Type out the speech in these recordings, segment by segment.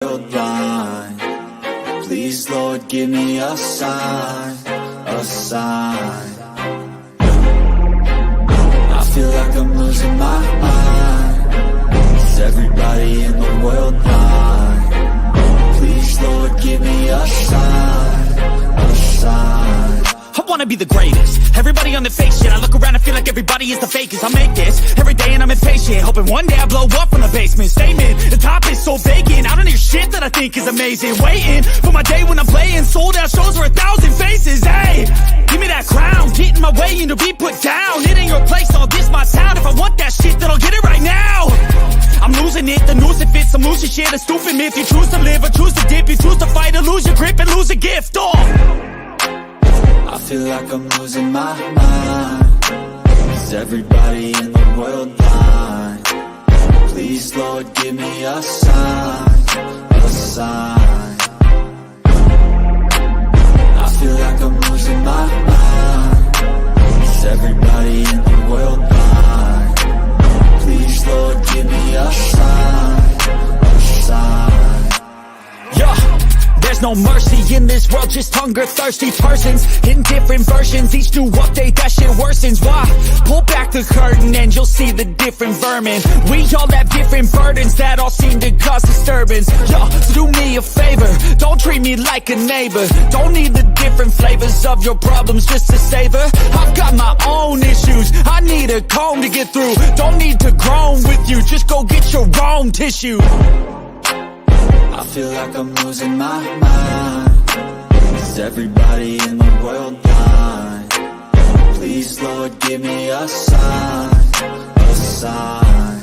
world blind. Please, Lord, give me a sign, a sign. I feel like I'm losing my mind. Is everybody in the world blind? Please, Lord, give me a sign, a sign. I wanna be the greatest. Everybody on the fake shit. I look around and feel like everybody is the fakest. I make this every day and I'm impatient, hoping one day I blow up from the basement. Statement, the top is so vacant. I don't hear shit that I think is amazing. Waiting for my day when I'm playing sold out shows for 1,000 faces. Hey, give me that crown, get in my way and to be put down. It ain't your place, all this my sound. If I want that shit, then I'll get it right now. I'm losing it, the noose it fits. I'm losing shit, a stupid myth. You choose to live or choose to dip. You choose to fight or lose your grip and lose a gift. Oh, I feel like I'm losing my mind. Is everybody in the world blind? Please, Lord, give me a sign, a sign. I feel like I'm losing my mind. Is everybody in the world blind? Please, Lord, give me a sign, a sign. yeah. There's no mercy in this world, just hunger-thirsty persons in different versions. Each new update, that shit worsens. Why? Pull back the curtain and you'll see the different vermin. We all have different burdens that all seem to cause disturbance. Yo, so do me a favor, don't treat me like a neighbor. Don't need the different flavors of your problems just to savor. I've got my own issues, I need a comb to get through. Don't need to groan with you, just go get your own tissue. I feel like I'm losing my mind. Is everybody in the world blind? Please, Lord, give me a sign, a sign.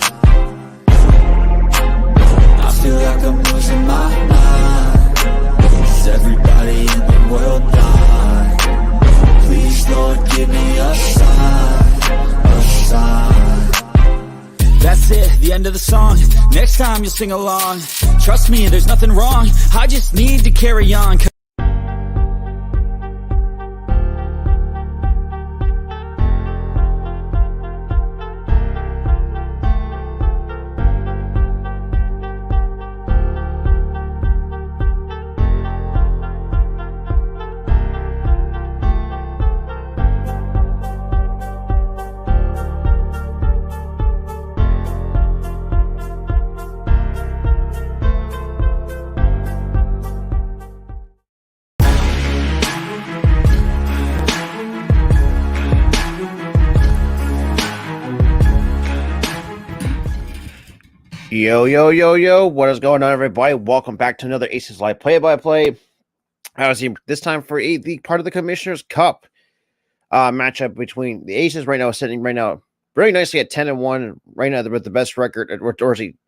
I feel like I'm losing my mind. Is everybody in the world blind? Please, Lord, give me a sign, a sign. That's it, the end of the song. Next time you'll sing along. Trust me, there's nothing wrong. I just need to carry on. Yo, what is going on, everybody? Welcome back to another Aces Live play-by-play. This time for the part of the Commissioner's Cup matchup between the Aces right now, sitting right now very nicely at 10-1, right now with the best record, or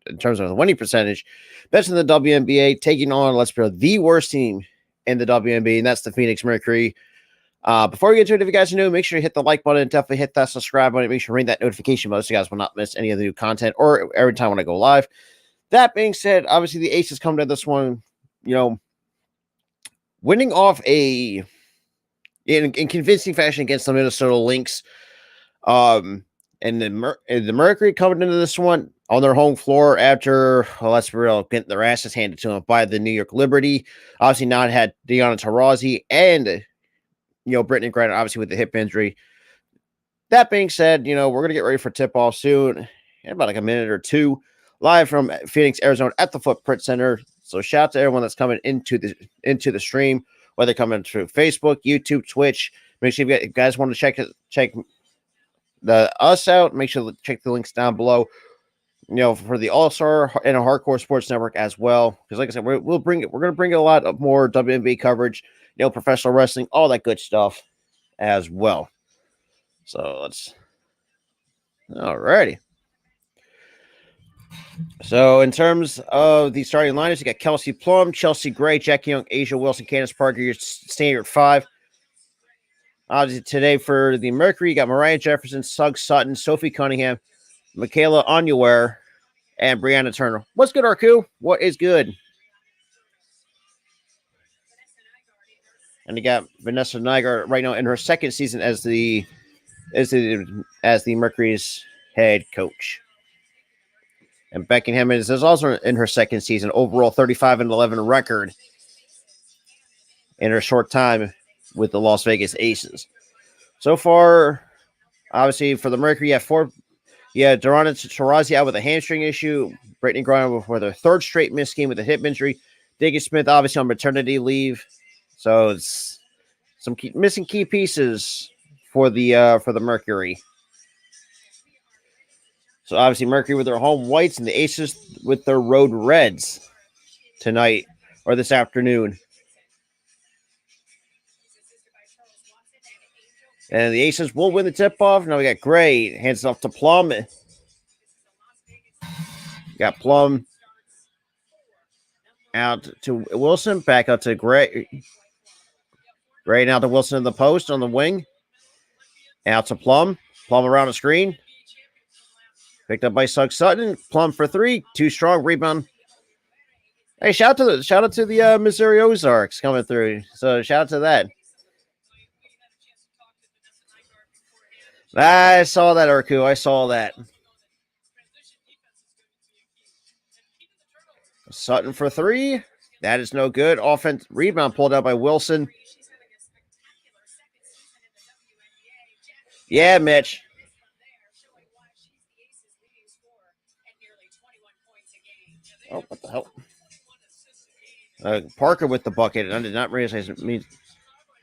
in terms of the winning percentage, best in the WNBA, taking on, let's be the worst team in the WNBA, and that's the Phoenix Mercury. Before we get to it, if you guys are new, make sure you hit the like button, definitely hit that subscribe button, make sure to ring that notification bell so you guys will not miss any of the new content or every time when I go live. That being said, obviously the Aces come to this one, winning off in convincing fashion against the Minnesota Lynx. And the Mercury coming into this one on their home floor after, let's be real, getting their asses handed to them by the New York Liberty. Obviously not had Diana Taurasi and Brittany Griner, obviously with the hip injury. That being said, we're going to get ready for tip-off soon in about like a minute or two, live from Phoenix, Arizona at the Footprint Center. So shout out to everyone that's coming into the stream, whether coming through Facebook, YouTube, Twitch. Make sure if you guys want to check us out, make sure to check the links down below. For the All-Star and a Hardcore Sports Network as well. Because like I said, we're going to bring a lot of more WNBA coverage, professional wrestling, all that good stuff as well. So alrighty. So in terms of the starting lineups, you got Kelsey Plum, Chelsea Gray, Jackie Young, Asia Wilson, Candace Parker, your standard five. Obviously today for the Mercury, you got Mariah Jefferson, Suggs Sutton, Sophie Cunningham, Michaela Onyewer, and Brianna Turner. What's good, Arku? What is good? And you got Vanessa Nygaard right now in her second season as the Mercury's head coach. And Beckingham is also in her second season, overall 35-11 record in her short time with the Las Vegas Aces. So far, obviously for the Mercury, you have Dorana Taurasi out with a hamstring issue. Brittany Griner with her third straight missed game with a hip injury. Diggy Smith obviously on maternity leave. So it's some missing key pieces for the Mercury. So obviously Mercury with their home whites and the Aces with their road reds tonight or this afternoon. And the Aces will win the tip-off. Now we got Gray. Hands it off to Plum. Got Plum out to Wilson. Back out to Gray. Gray now to Wilson in the post on the wing. Out to Plum. Plum around the screen. Picked up by Sugg Sutton. Plum for three. Too strong. Rebound. Hey, shout out to the Missouri Ozarks coming through. So shout out to that. I saw that, Urku. I saw that. Sutton for three. That is no good. Offense rebound pulled out by Wilson. Yeah, Mitch. Oh, what the hell? Parker with the bucket. I did not realize it means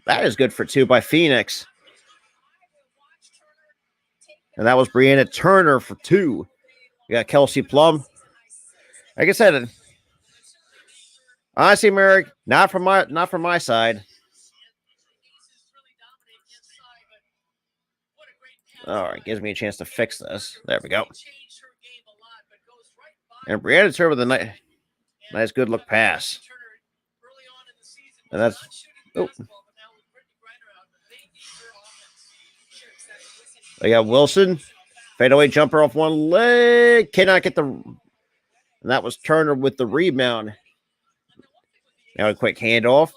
that is good for two by Phoenix. And that was Brianna Turner for two. We got Kelsey Plum. Like I said, honestly, Merrick, not from my side. All right, gives me a chance to fix this. There we go. And Brianna Turner with a nice good look pass. And that's I got Wilson. Fadeaway jumper off one leg. Cannot get and that was Turner with the rebound. Now a quick handoff.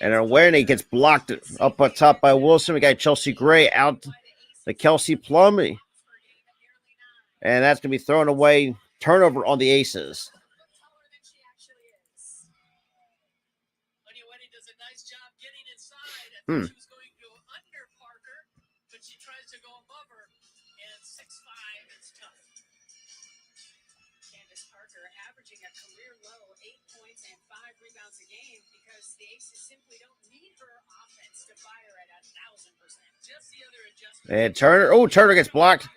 And Awareney gets blocked up on top by Wilson. We got Chelsea Gray out to Kelsey Plum. And that's going to be thrown away. Turnover on the Aces. Averaging a career low 8 points and 5 rebounds a game because the Aces simply don't need her offense to fire at 1,000%. Just the other adjustment. And Turner gets blocked.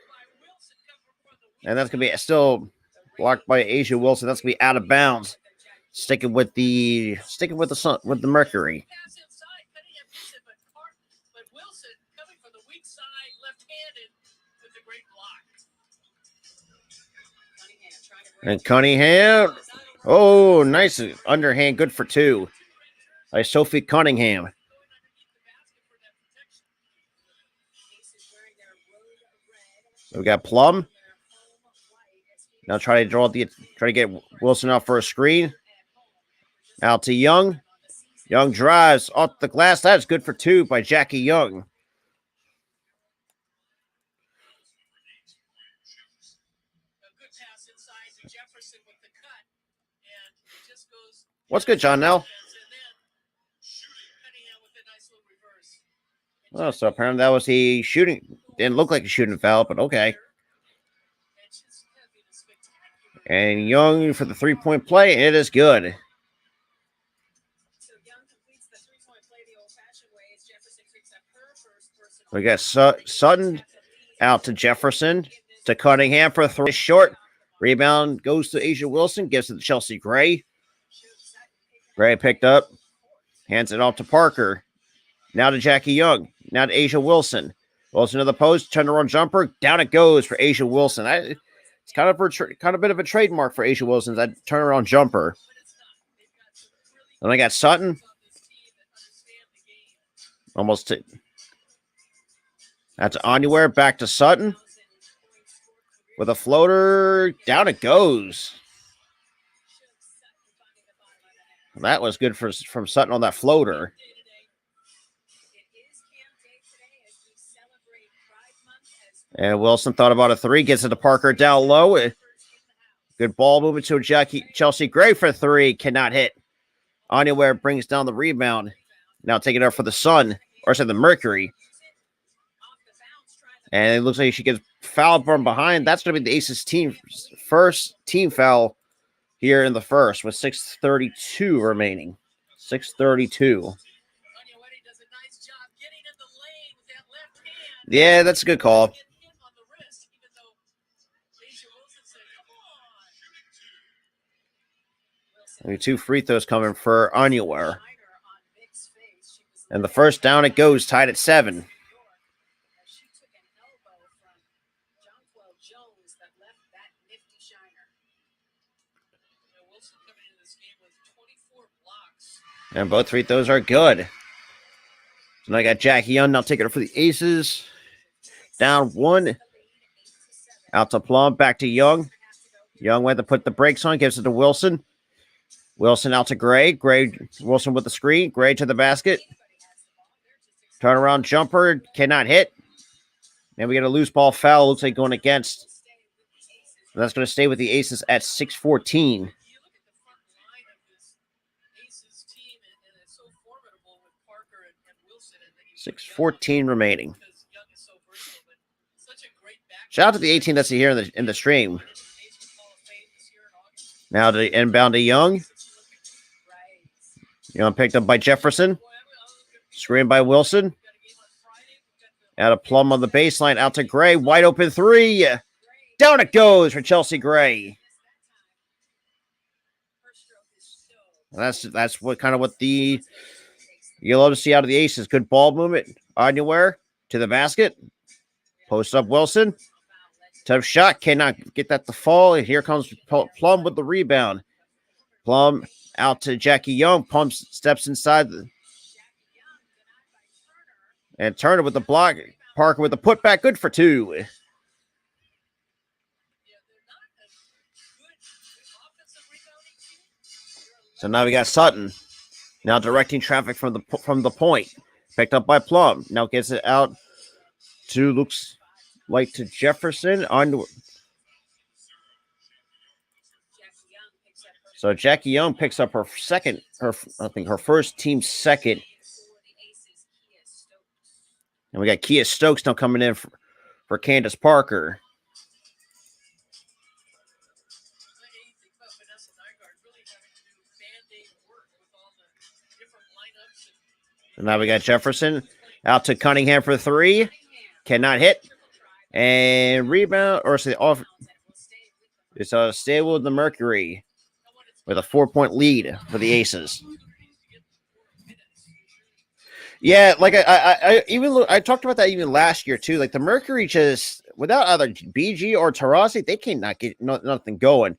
And that's going to be still blocked by Asia Wilson. That's going to be out of bounds. Sticking with the Mercury. But Wilson coming from the weak side, left-handed with a great block. And Cunningham. Oh, nice underhand. Good for two. By Sophie Cunningham. We got Plum. Now try to get Wilson out for a screen. Out to Young. Young drives off the glass. That's good for two by Jackie Young. What's good, John Nell? Oh, so apparently that was a shooting. Didn't look like a shooting foul, but okay. And Young for the three-point play. It is good. We got Sutton out to Jefferson to Cunningham for a three. Short. Rebound goes to Asia Wilson. Gives it to Chelsea Gray. Gray picked up. Hands it off to Parker. Now to Jackie Young. Now to Asia Wilson. Wilson to the post. Turnaround jumper. Down it goes for Asia Wilson. It's kind of a bit of a trademark for Asia Wilson, that turnaround jumper. Then I got Sutton. Almost to. That's Anywhere. Back to Sutton. With a floater. Down it goes. That was good from Sutton on that floater. And Wilson thought about a three, gets it to Parker down low. Good ball movement to Chelsea Gray for three, cannot hit. Anywhere brings down the rebound. Now taking it up for the Sun, or say the Mercury. And it looks like she gets fouled from behind. That's going to be the Aces first team foul here in the first with 6:32 remaining. 6:32. Yeah, that's a good call. Maybe 2 free throws coming for Anywhere. And the first down it goes, tied at 7. And both free throws are good. So now I got Jackie Young now taking it for the Aces. Down 1. Out to Plum, back to Young. Young went to put the brakes on, gives it to Wilson. Wilson out to Gray. Wilson with the screen. Gray to the basket. Turnaround jumper, cannot hit. And we get a loose ball foul, looks like going against. And that's going to stay with the Aces at 6:14. 6:14 remaining. Shout out to the 18 that's here in the stream. Now to inbound to Young. Young picked up by Jefferson. Screen by Wilson. Out of Plum on the baseline. Out to Gray. Wide open three. Down it goes for Chelsea Gray. That's what kind of what you love to see out of the Aces. Good ball movement. Anywhere to the basket. Post up Wilson. Tough shot. Cannot get that to fall. And here comes Plum with the rebound. Plum out to Jackie Young. Plum steps inside. And Turner with the block. Parker with the putback. Good for 2. So now we got Sutton. Now directing traffic from the point. Picked up by Plum. Now gets it out to, looks like, to Jefferson. So Jackie Young picks up her first team second. And we got Kia Stokes now coming in for Candace Parker. And now we got Jefferson out to Cunningham for 3. Cannot hit. And rebound, or say off. It's stable with the Mercury with a 4-point lead for the Aces. Yeah, like I talked about that even last year too. Like the Mercury just, without either BG or Taurasi, they cannot get nothing going.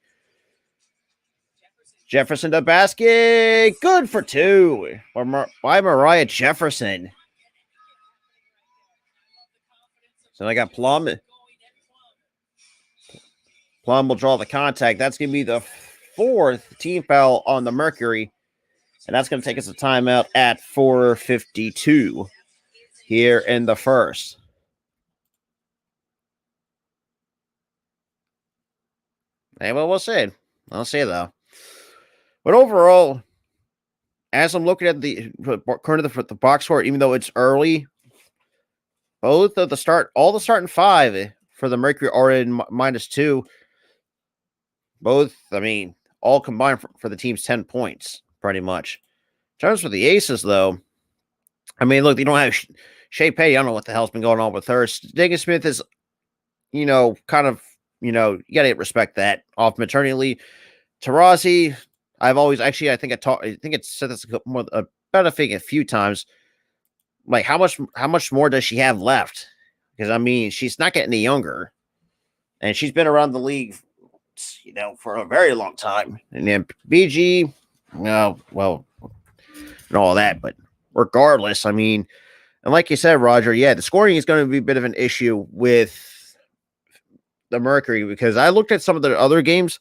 Jefferson to basket. Good for 2 by Mariah Jefferson. So I got Plum. Plum will draw the contact. That's going to be the 4th team foul on the Mercury. And that's going to take us a timeout at 4:52 here in the first. Hey, well, we'll see. I'll see, though. But overall, as I'm looking at the box score, even though it's early, all the starting 5 for the Mercury are in -2. Both, I mean, all combined for the team's 10 points, pretty much. In terms of the Aces, though, I mean, look, they don't have Shea Petty. I don't know what the hell's been going on with her. Diggin Smith is, kind of, you got to respect that off maternity leave. Taurasi, I've always I think it said this about a few times. Like, how much more does she have left? Because I mean, she's not getting any younger, and she's been around the league, for a very long time. And then BG, well, and all that, but regardless, I mean, and like you said, Roger, yeah, the scoring is going to be a bit of an issue with the Mercury because I looked at some of the other games.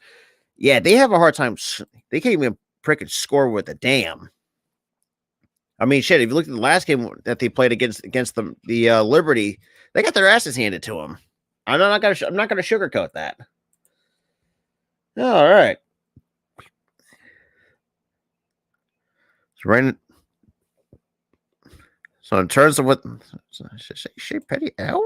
Yeah, they have a hard time. They can't even prick could score with a damn. I mean, shit. If you look at the last game that they played against the Liberty, they got their asses handed to them. I'm not gonna sugarcoat that. All right. So in terms of what should I say, Petty out?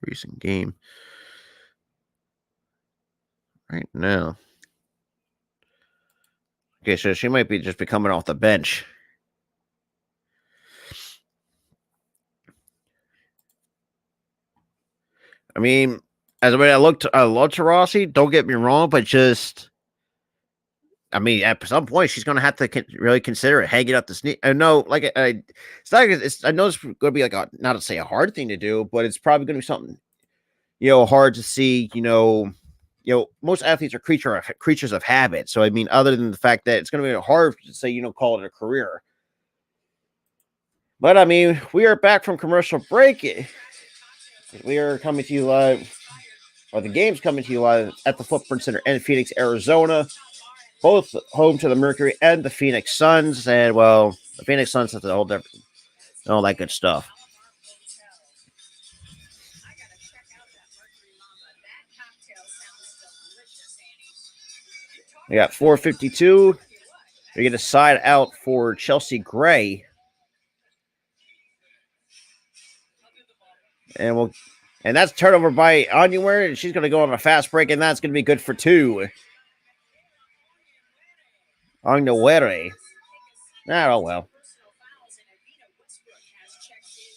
Recent game right now. Okay, so she might be just coming off the bench. I mean, as I love Taurasi, don't get me wrong, but just, I mean, at some point she's going to have to really consider it, hanging up the sneak. I know, like, I know it's going to be like not to say a hard thing to do, but it's probably going to be something, hard to see. Most athletes are creatures of habit. So I mean, other than the fact that it's going to be hard to say, call it a career. But I mean, we are back from commercial break. We are coming to you live, or the game's coming to you live at the Footprint Center in Phoenix, Arizona. Both home to the Mercury and the Phoenix Suns. And, well, the Phoenix Suns have the whole different, all that good stuff. We got 4:52. We get a side out for Chelsea Gray. And that's turnover by Onyewer, and she's going to go on a fast break, and that's going to be good for 2. Onyewer. Oh, well.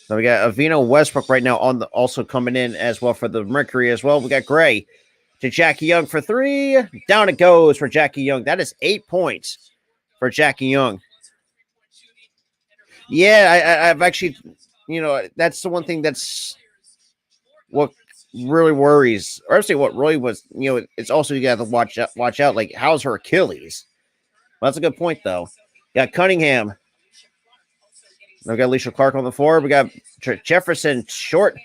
So we got Avina Westbrook right now also coming in as well for the Mercury as well. We got Gray to Jackie Young for 3. Down it goes for Jackie Young. That is 8 points for Jackie Young. Yeah, I've actually, that's the one thing that's what really worries, or actually what really was, it's also you got to watch out. Like, how's her Achilles? Well, that's a good point, though. Got Cunningham. We got Alicia Clark on the floor. We got Jefferson short.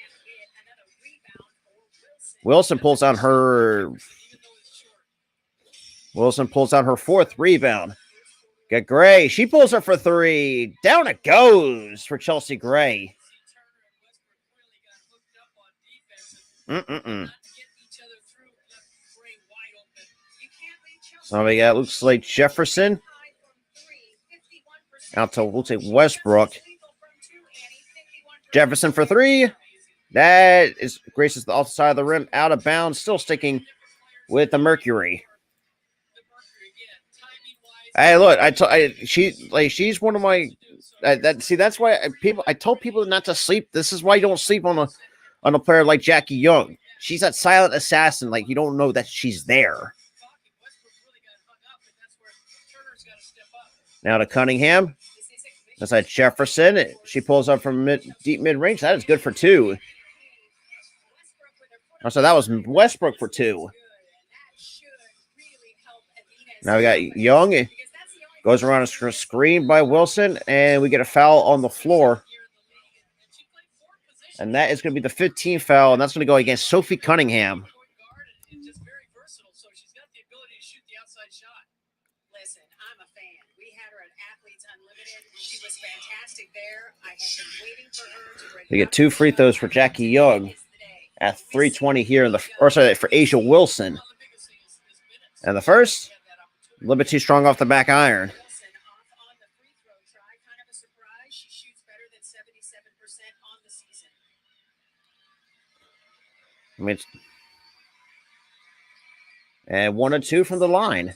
Wilson pulls on her 4th rebound. Got Gray. She pulls her for 3. Down it goes for Chelsea Gray. So we got, looks like Jefferson out to, we'll take Westbrook. Jefferson for 3. That is graces the outside of the rim, out of bounds, still sticking with the Mercury. Hey, look, she's one of my. That's why I told people not to sleep. This is why you don't sleep on a player like Jackie Young. She's that silent assassin. Like, you don't know that she's there. Now to Cunningham. That's like Jefferson. She pulls up from deep mid range. That is good for 2. Oh, so that was Westbrook for 2. Now we got Young. Goes around a screen by Wilson, and we get a foul on the floor. And that is going to be the 15th foul, and that's going to go against Sophie Cunningham. Listen, I'm a fan. We had her at Athletes Unlimited. She was fantastic there. I have been waiting for her to bring. We get 2 free throws for Jackie Young at 3:20 here for Asia Wilson. And the first, a little bit too strong off the back iron. I mean, and 1 and 2 from the line.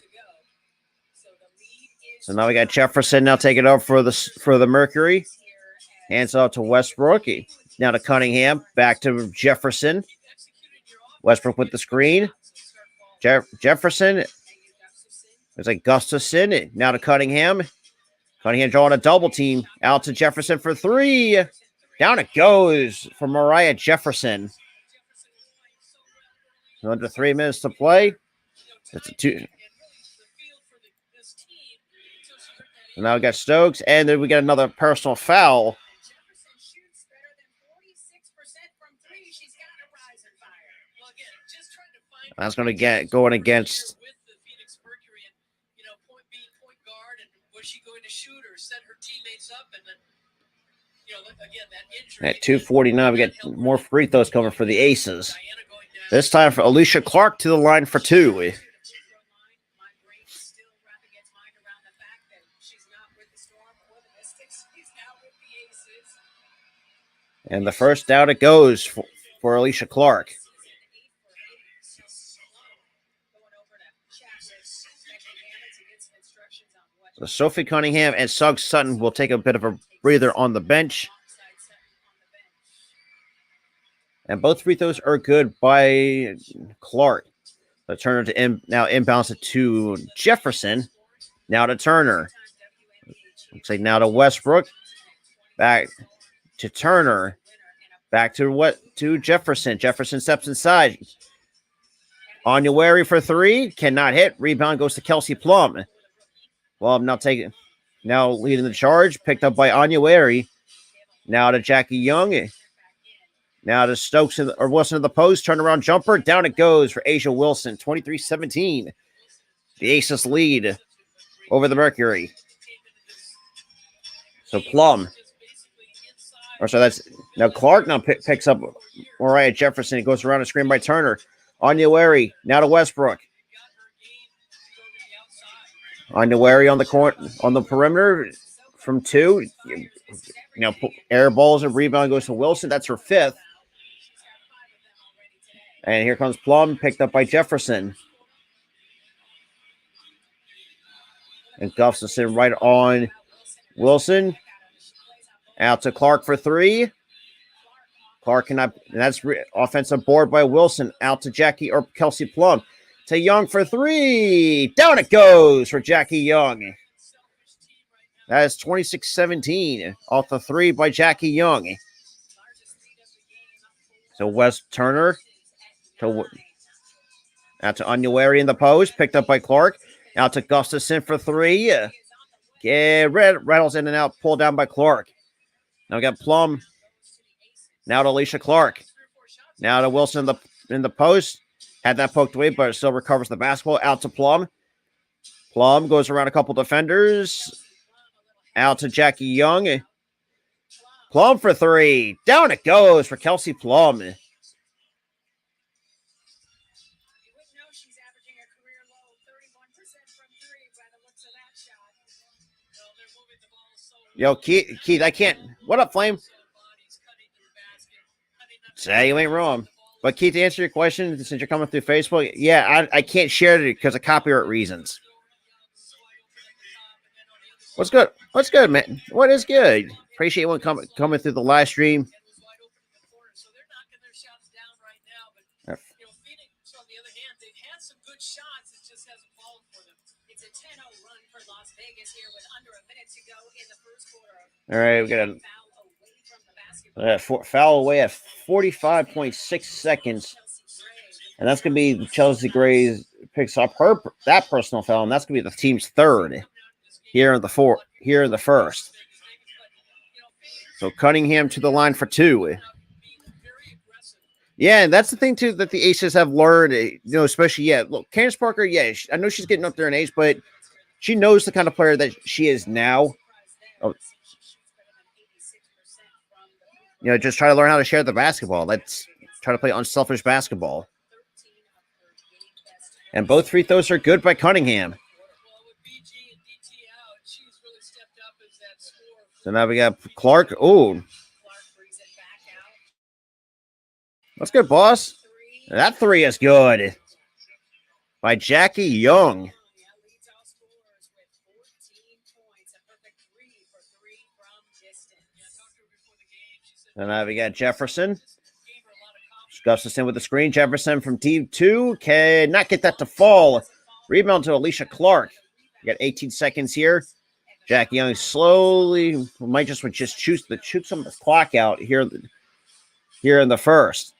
So now we got Jefferson now taking over for the Mercury. Hands off to Westbrook. Now to Cunningham. Back to Jefferson. Westbrook with the screen. Jefferson. It's like Gustafson. Now to Cunningham. Cunningham drawing a double team. Out to Jefferson for 3. Down it goes for Mariah Jefferson. Under 3 minutes to play. That's a 2. So now we got Stokes, and then we got another personal foul. That's going to get going against with the Phoenix Mercury and point guard, and was she going to shoot or set her teammates up, and then again that injury at 2:49. We get more free throws coming for the Aces. Diana going down. This time for Alicia Clark to the line for two. My brain still wrapping its mind around the fact that she's not with the Storm or the Mystics. She's now with the Aces. And the first down it goes for Alicia Clark. So Sophie Cunningham and Suggs Sutton will take a bit of a breather on the bench. And both free throws are good by Clark. The Turner to now inbounds it to Jefferson. Now to Turner. Looks like now to Westbrook. Back to Turner. Back to Jefferson. Jefferson steps inside. Onyeawere for three. Cannot hit. Rebound goes to Kelsey Plum. Plum now leading the charge. Picked up by Onyeawere. Now to Jackie Young. Now to Stokes Wilson in the post. Turnaround jumper. Down it goes for Asia Wilson. 23-17. The Aces lead over the Mercury. So Plum. Or so that's now Clark now picks up Mariah Jefferson. It goes around a screen by Turner. Onyeawere now to Westbrook. Onyeawere on the court on the perimeter from two. Air balls and rebound goes to Wilson. That's her fifth. And here comes Plum, picked up by Jefferson. And Gustafson right on Wilson. Out to Clark for three. Clark cannot, and that's offensive board by Wilson. Out to Jackie or Kelsey Plum. To Young for three. Down it goes for Jackie Young. That is 26-17 off the three by Jackie Young. So West Turner out to Onyeawere in the post, picked up by Clark. Out to Gustafson for three. Rattles in and out, pulled down by Clark. Now we got Plum. Now to Alicia Clark. Now to Wilson in the post. Had that poked away, but still recovers the basketball. Out to Plum. Plum goes around a couple defenders. Out to Jackie Young. Plum for three. Down it goes for Kelsey Plum. Yo, Keith, I can't. What up, Flame? Say you ain't wrong. But Keith, to answer your question, since you're coming through Facebook, yeah, I can't share it because of copyright reasons. What's good? What's good, man? What is good? Appreciate one coming through the live stream. Phoenix, on the other hand, they've had some good shots. It just hasn't fallen for them. It's a 10-0 run for Las Vegas here with under a minute to go in the first quarter. All right, we got a foul away at 45.6 seconds. And that's going to be Chelsea Gray picks up that personal foul, and that's going to be the team's third here in the first. So Cunningham to the line for two. Yeah, and that's the thing, too, that the Aces have learned, especially, look, Candace Parker, I know she's getting up there in age, but she knows the kind of player that she is now. Just try to learn how to share the basketball. Let's try to play unselfish basketball. And both free throws are good by Cunningham. So now we got Clark. Oh, that's good, boss. That three is good by Jackie Young. And now we got Jefferson. Gustafson with the screen. Jefferson from deep two. Cannot get that to fall. Rebound to Alicia Clark. You got 18 seconds here. Jackie Young slowly might just shoot some of the clock out here in the first.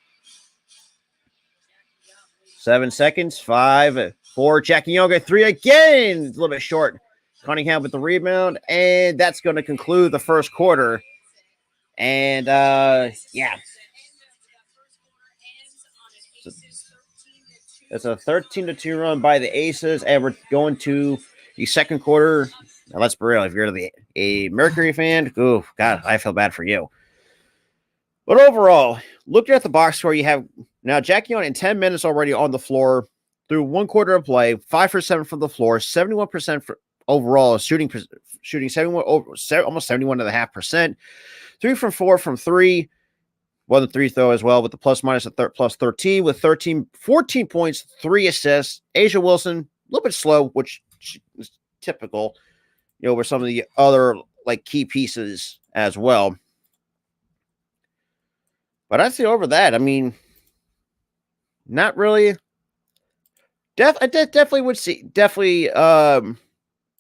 7 seconds. 5, 4. Jackie Young at three again. A little bit short. Cunningham with the rebound. And that's going to conclude the first quarter. And, It's a 13-2 run by the Aces, and we're going to the second quarter. Now, let's be real. If you're a Mercury fan, oh, God, I feel bad for you. But overall, looking at the box score, you have now Jackie on in 10 minutes already on the floor through one quarter of play, 5 for 7 from the floor, 71% for overall shooting 71 almost 71.5%, 3 from 4 from 3. Well, the three throw as well with the plus minus a plus 13 with 14 points, 3 assists. Asia Wilson, a little bit slow, which is typical, over some of the other like key pieces as well. But I'd say over that, I mean, not really. I definitely would see. Definitely, Plum.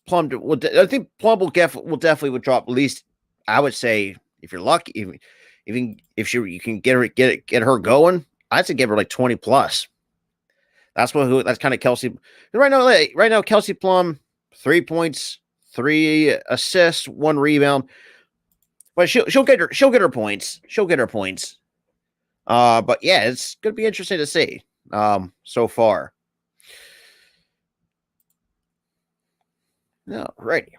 I think Plum will definitely would drop at least. I would say if you're lucky, if you can get her going, I'd say give her like 20 plus. That's kind of Kelsey. Right now, Kelsey Plum, 3 points, 3 assists, 1 rebound. But she'll get her points. She'll get her points. But yeah, it's gonna be interesting to see. So far. All righty.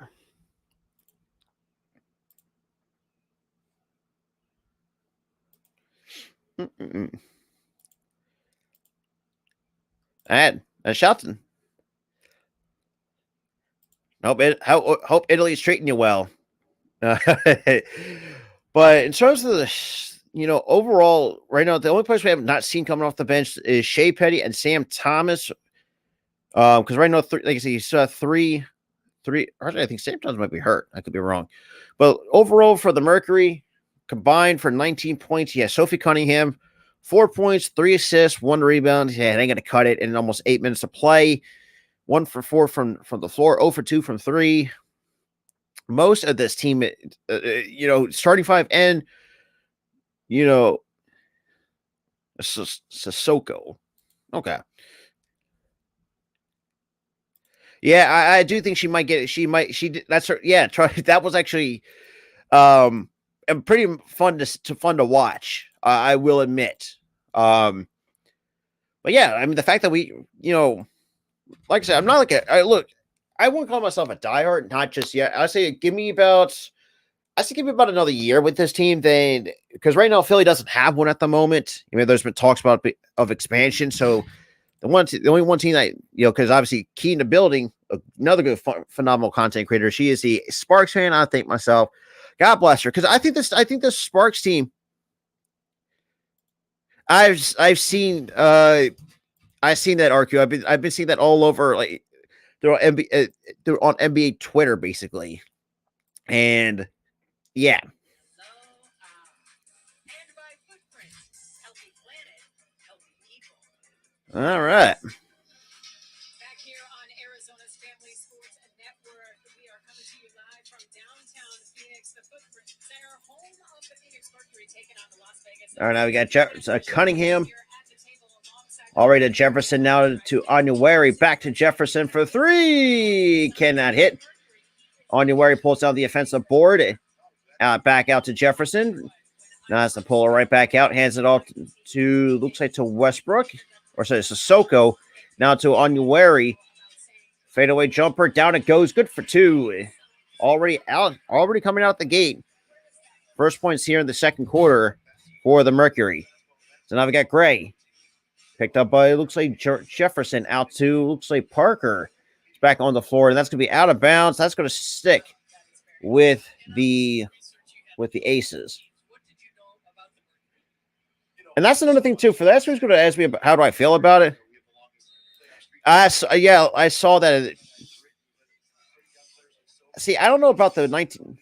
And Shelton. Hope Italy's treating you well. But in terms of the, overall, right now, the only place we have not seen coming off the bench is Shea Petty and Sam Thomas. Because right now, like I said, you saw three. Actually, I think Sam Thomas might be hurt. I could be wrong. But overall, for the Mercury, combined for 19 points, yeah, Sophie Cunningham, 4 points, 3 assists, 1 rebound. Yeah, they ain't gonna cut it in almost 8 minutes of play. 1 for 4 from the floor, 0 for 2 from 3. Most of this team, starting 5 and Sissoko. Okay. Yeah, I do think she might get it. That's her. Yeah, that was actually and pretty fun to watch. I will admit. But yeah, I mean the fact that we, like I said, I'm not like I wouldn't call myself a diehard, not just yet. I say give me about another year with this team, then because right now Philly doesn't have one at the moment. There's been talks of expansion, so the only one team that because obviously Key in the building, another good phenomenal content creator. She is the Sparks fan. I think myself, God bless her, because I think this Sparks team. I've seen that RQ. I've been seeing that all over, like they're on NBA Twitter basically, and yeah. All right. Back here on Arizona's Family Sports Network, we are coming to you live from downtown Phoenix, the Footprint Center, home of the Phoenix Mercury, taking on the Las Vegas. All right, now we got Cunningham. Already to Jefferson, now to Onuwari. Back to Jefferson for 3. Cannot hit. Onuwari pulls down the offensive board. Back out to Jefferson. Now it's the puller right back out. Hands it off to looks like to Westbrook. Or sorry, Sissoko. Now to Onuwari. Fadeaway jumper. Down it goes. Good for 2. Already coming out the gate. First points here in the second quarter for the Mercury. So now we got Gray. Picked up by, it looks like Jefferson, out to, looks like Parker. It's back on the floor, and that's going to be out of bounds. That's going to stick with the Aces. And that's another thing, too. For that's who's going to ask me about how do I feel about it. I saw that. See, I don't know about the 19.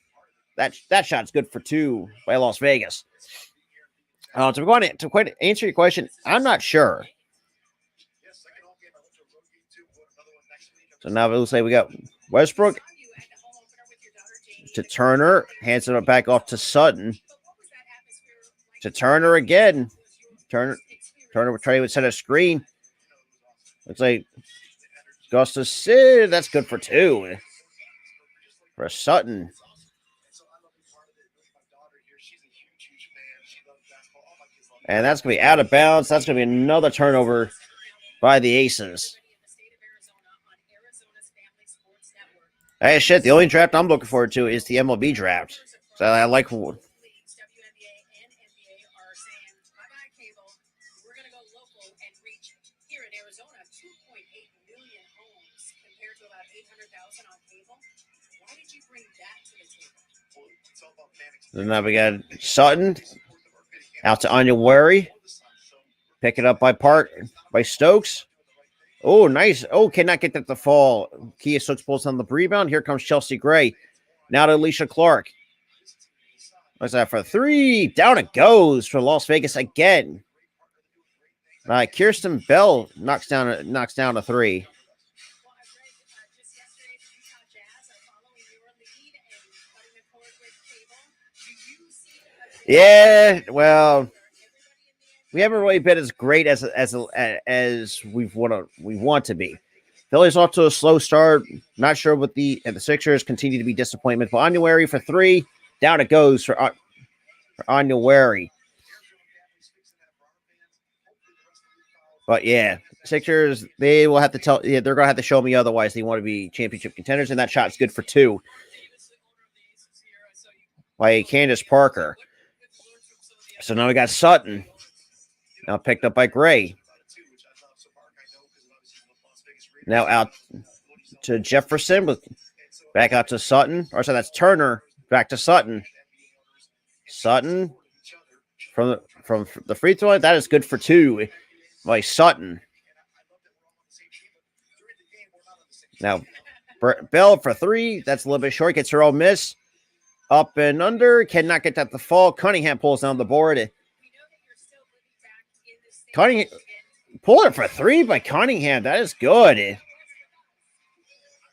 That shot's good for 2 by Las Vegas. To quite answer your question, I'm not sure. So now we'll say we got Westbrook to Turner, hands it back off to Sutton. To Turner again. Turner would try to set a screen. Looks like Gustus Sid. That's good for 2 for Sutton. And that's going to be out of bounds. That's going to be another turnover by the Aces. Hey, shit, the only draft I'm looking forward to is the MLB draft. So I like... Here in Arizona, 2.8 million homes compared to about 800,000 on cable. Why did you bring that to the table? And now we got Sutton out to January. Pick it up by Stokes. Oh, nice. Oh, cannot get that to fall. Kia Stokes pulls on the rebound. Here comes Chelsea Gray. Now to Alicia Clark. What's that for 3? Down it goes for Las Vegas again. Kirsten Bell knocks down a 3. Yeah, well, we haven't really been as great as we want to be. Philly's off to a slow start. Not sure what the Sixers continue to be disappointment. But January for 3, down it goes for January. But yeah, Sixers, they will have to tell. Yeah, they're gonna have to show me otherwise. They want to be championship contenders, and that shot's good for 2 by Candace Parker. So now we got Sutton. Now picked up by Gray. Now out to Jefferson. Back out to Sutton. Or so that's Turner. Back to Sutton. Sutton from the free throw line. That is good for 2 by Sutton. Now Bell for 3. That's a little bit short. Gets her own miss. Up and under. Cannot get that to fall. Cunningham pulls down the board. Cunningham pull it for 3 by Cunningham. That is good.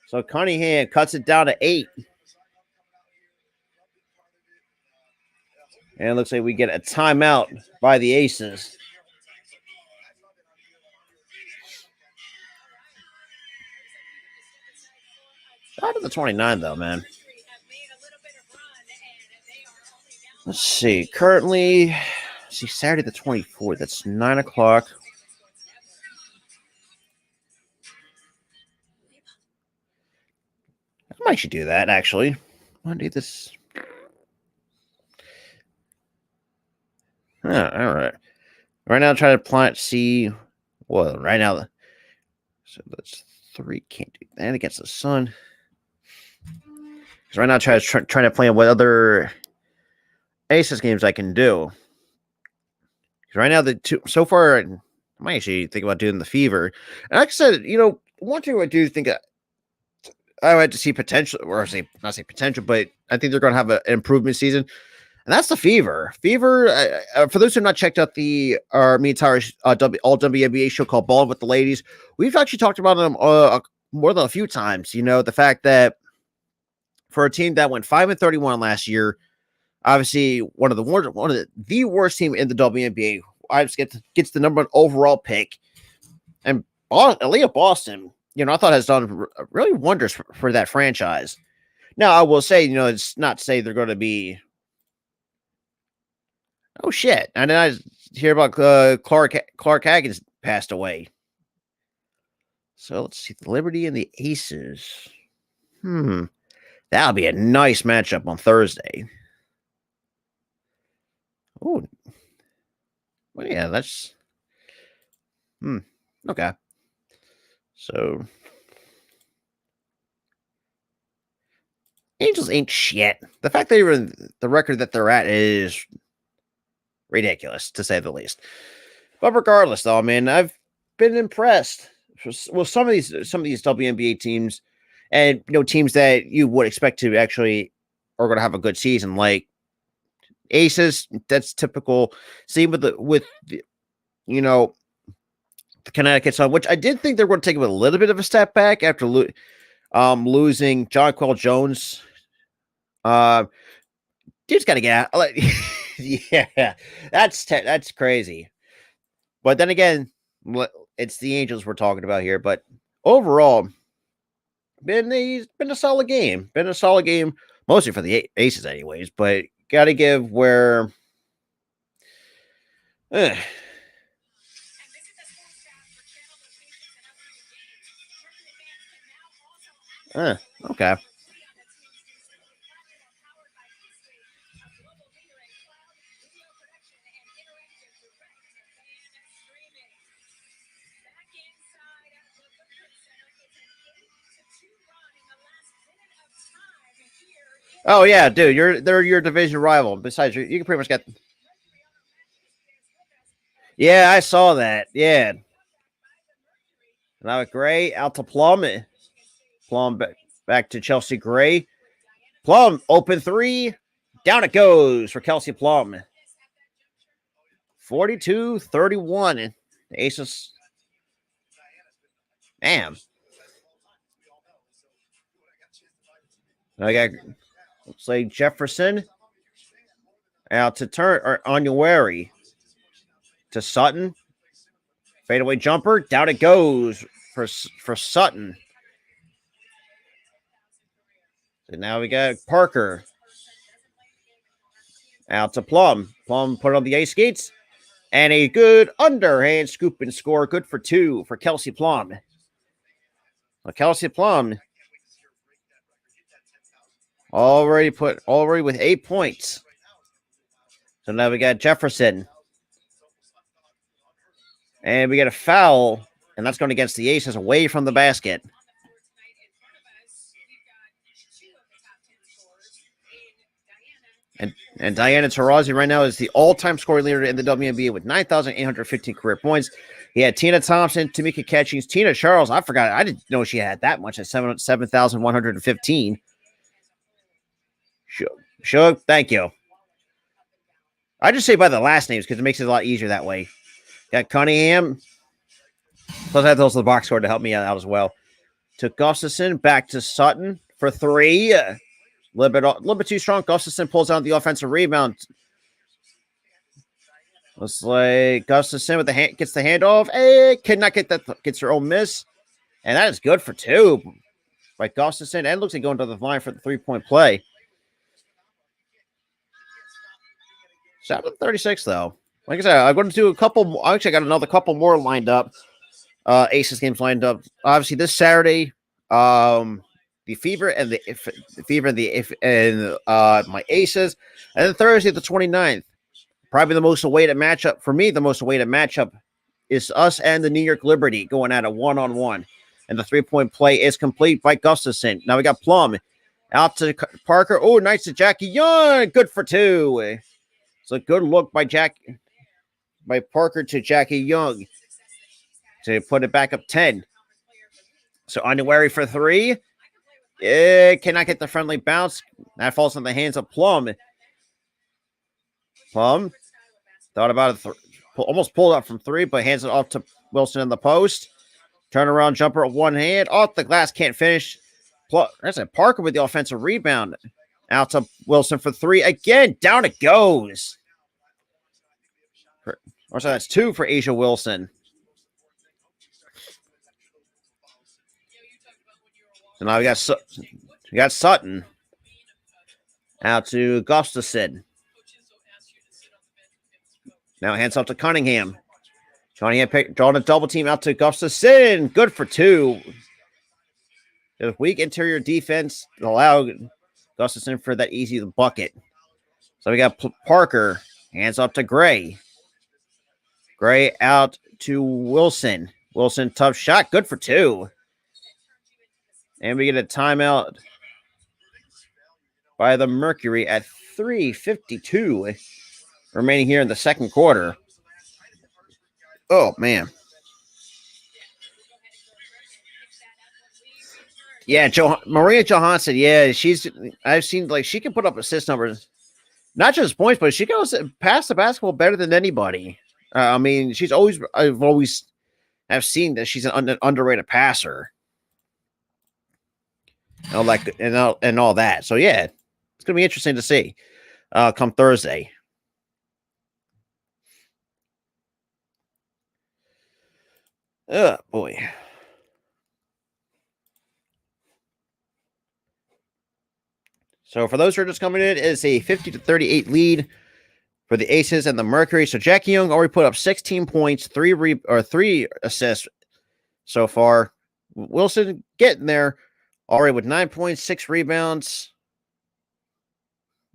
So Cunningham cuts it down to 8. And it looks like we get a timeout by the Aces. Out of the 29, though, man. Let's see. Currently, Saturday the 24th. That's 9 o'clock. I might should do that, actually. Monday this. All right. Right now, try to see. Well, right now. So that's 3. Can't do that against the Sun. Because right now, trying to plan what other Aces games I can do. Right now, the 2 so far, I might actually think about doing the Fever. And like I said, one thing I do think I would to see potential, or not say potential, but I think they're going to have an improvement season, and that's the Fever. Fever, for those who have not checked out our entire all WNBA show called Ball with the Ladies, we've actually talked about them more than a few times. The fact that for a team that went 5-31 last year, obviously one of the worst team in the WNBA, gets the number 1 overall pick, and Aaliyah Boston, I thought has done really wonders for that franchise. Now, I will say, it's not to say they're going to be. Oh shit! And then I hear about Clark Haggins passed away. So let's see the Liberty and the Aces. That'll be a nice matchup on Thursday. Oh, well, yeah, that's. Okay. So, Angels ain't shit. The fact that even the record that they're at is ridiculous, to say the least. But regardless, though, man, I've been impressed with some of these WNBA teams, and teams that you would expect to actually are going to have a good season, like Aces. That's typical. Same with the Connecticut Sun, which I did think they were going to take a little bit of a step back after losing Jonquel Jones. Dude's got to get out. Yeah, that's crazy. But then again, it's the Angels we're talking about here. But overall, been a solid game. Been a solid game, mostly for the Aces, anyways. But got to give where. Okay. Oh yeah, dude, they're your division rival. Besides, you can pretty much get. Yeah, I saw that. Yeah. Now Gray out to Plum. Plum back to Chelsea Gray. Plum open three. Down it goes for Kelsey Plum. 42-31. The Aces. Damn. I got, looks like Jefferson out to turn or Onuary to Sutton. Fadeaway jumper. Down it goes for Sutton. So now we got Parker out to Plum. Plum put on the ace skates. And a good underhand scoop and score. Good for 2 for Kelsey Plum. Well, Kelsey Plum already with 8 points. So now we got Jefferson. And we get a foul. And that's going against the Aces away from the basket. And Diana Taurasi right now is the all-time scoring leader in the WNBA with 9,815 career points. He had Tina Thompson, Tamika Catchings, Tina Charles. I forgot. I didn't know she had that much at 7,115. Sure. Thank you. I just say by the last names because it makes it a lot easier that way. Got Cunningham. Plus, I have those in the box score to help me out as well. To Gustafson, back to Sutton for 3. A little bit too strong. Gustafson pulls out the offensive rebound. Looks like Gustafson with gets the handoff. Hey, cannot get that. Gets her own miss. And that is good for 2 by Gustafson. And looks like going to the line for the 3-point play. 7:36 though. Like I said, I'm going to do a couple. Actually, I got another couple more lined up. Aces games lined up. Obviously, this Saturday, the Fever and my Aces, and then Thursday the 29th. Probably the most awaited matchup for me. The most awaited matchup is us and the New York Liberty going at a 1-on-1, and the 3-point play is complete by Gustafson. Now we got Plum out to Parker. Oh, nice to Jackie Young. Good for 2. It's a good look by Parker to Jackie Young to put it back up 10. So Onuary for 3. Cannot get the friendly bounce. That falls in the hands of Plum. Plum thought about it. Almost pulled up from 3, but hands it off to Wilson in the post. Turnaround jumper at one hand. Off the glass, can't finish. That's a Parker with the offensive rebound. Out to Wilson for 3. Again, down it goes. So that's 2 for Asia Wilson. So now we got Sutton. Out to Gustafson. Now hands off to Cunningham. Cunningham drawing a double team out to Gustafson. Good for 2. The weak interior defense allowed Gustafson for that easy bucket. So we got Parker. Hands off to Gray. Gray out to Wilson. Wilson, tough shot. Good for 2. And we get a timeout by the Mercury at 3:52 remaining here in the second quarter. Oh, man. Yeah, Maria Johansson, yeah, I've seen, like, she can put up assist numbers. Not just points, but she goes past the basketball better than anybody. I mean, I've always seen that she's an underrated passer. And all that. So, yeah, it's going to be interesting to see come Thursday. Oh, boy. So, for those who are just coming in, it's a 50-38 lead for the Aces and the Mercury. So, Jackie Young already put up 16 points, 3 assists so far. Wilson getting there. Already with 9 points, 6 rebounds,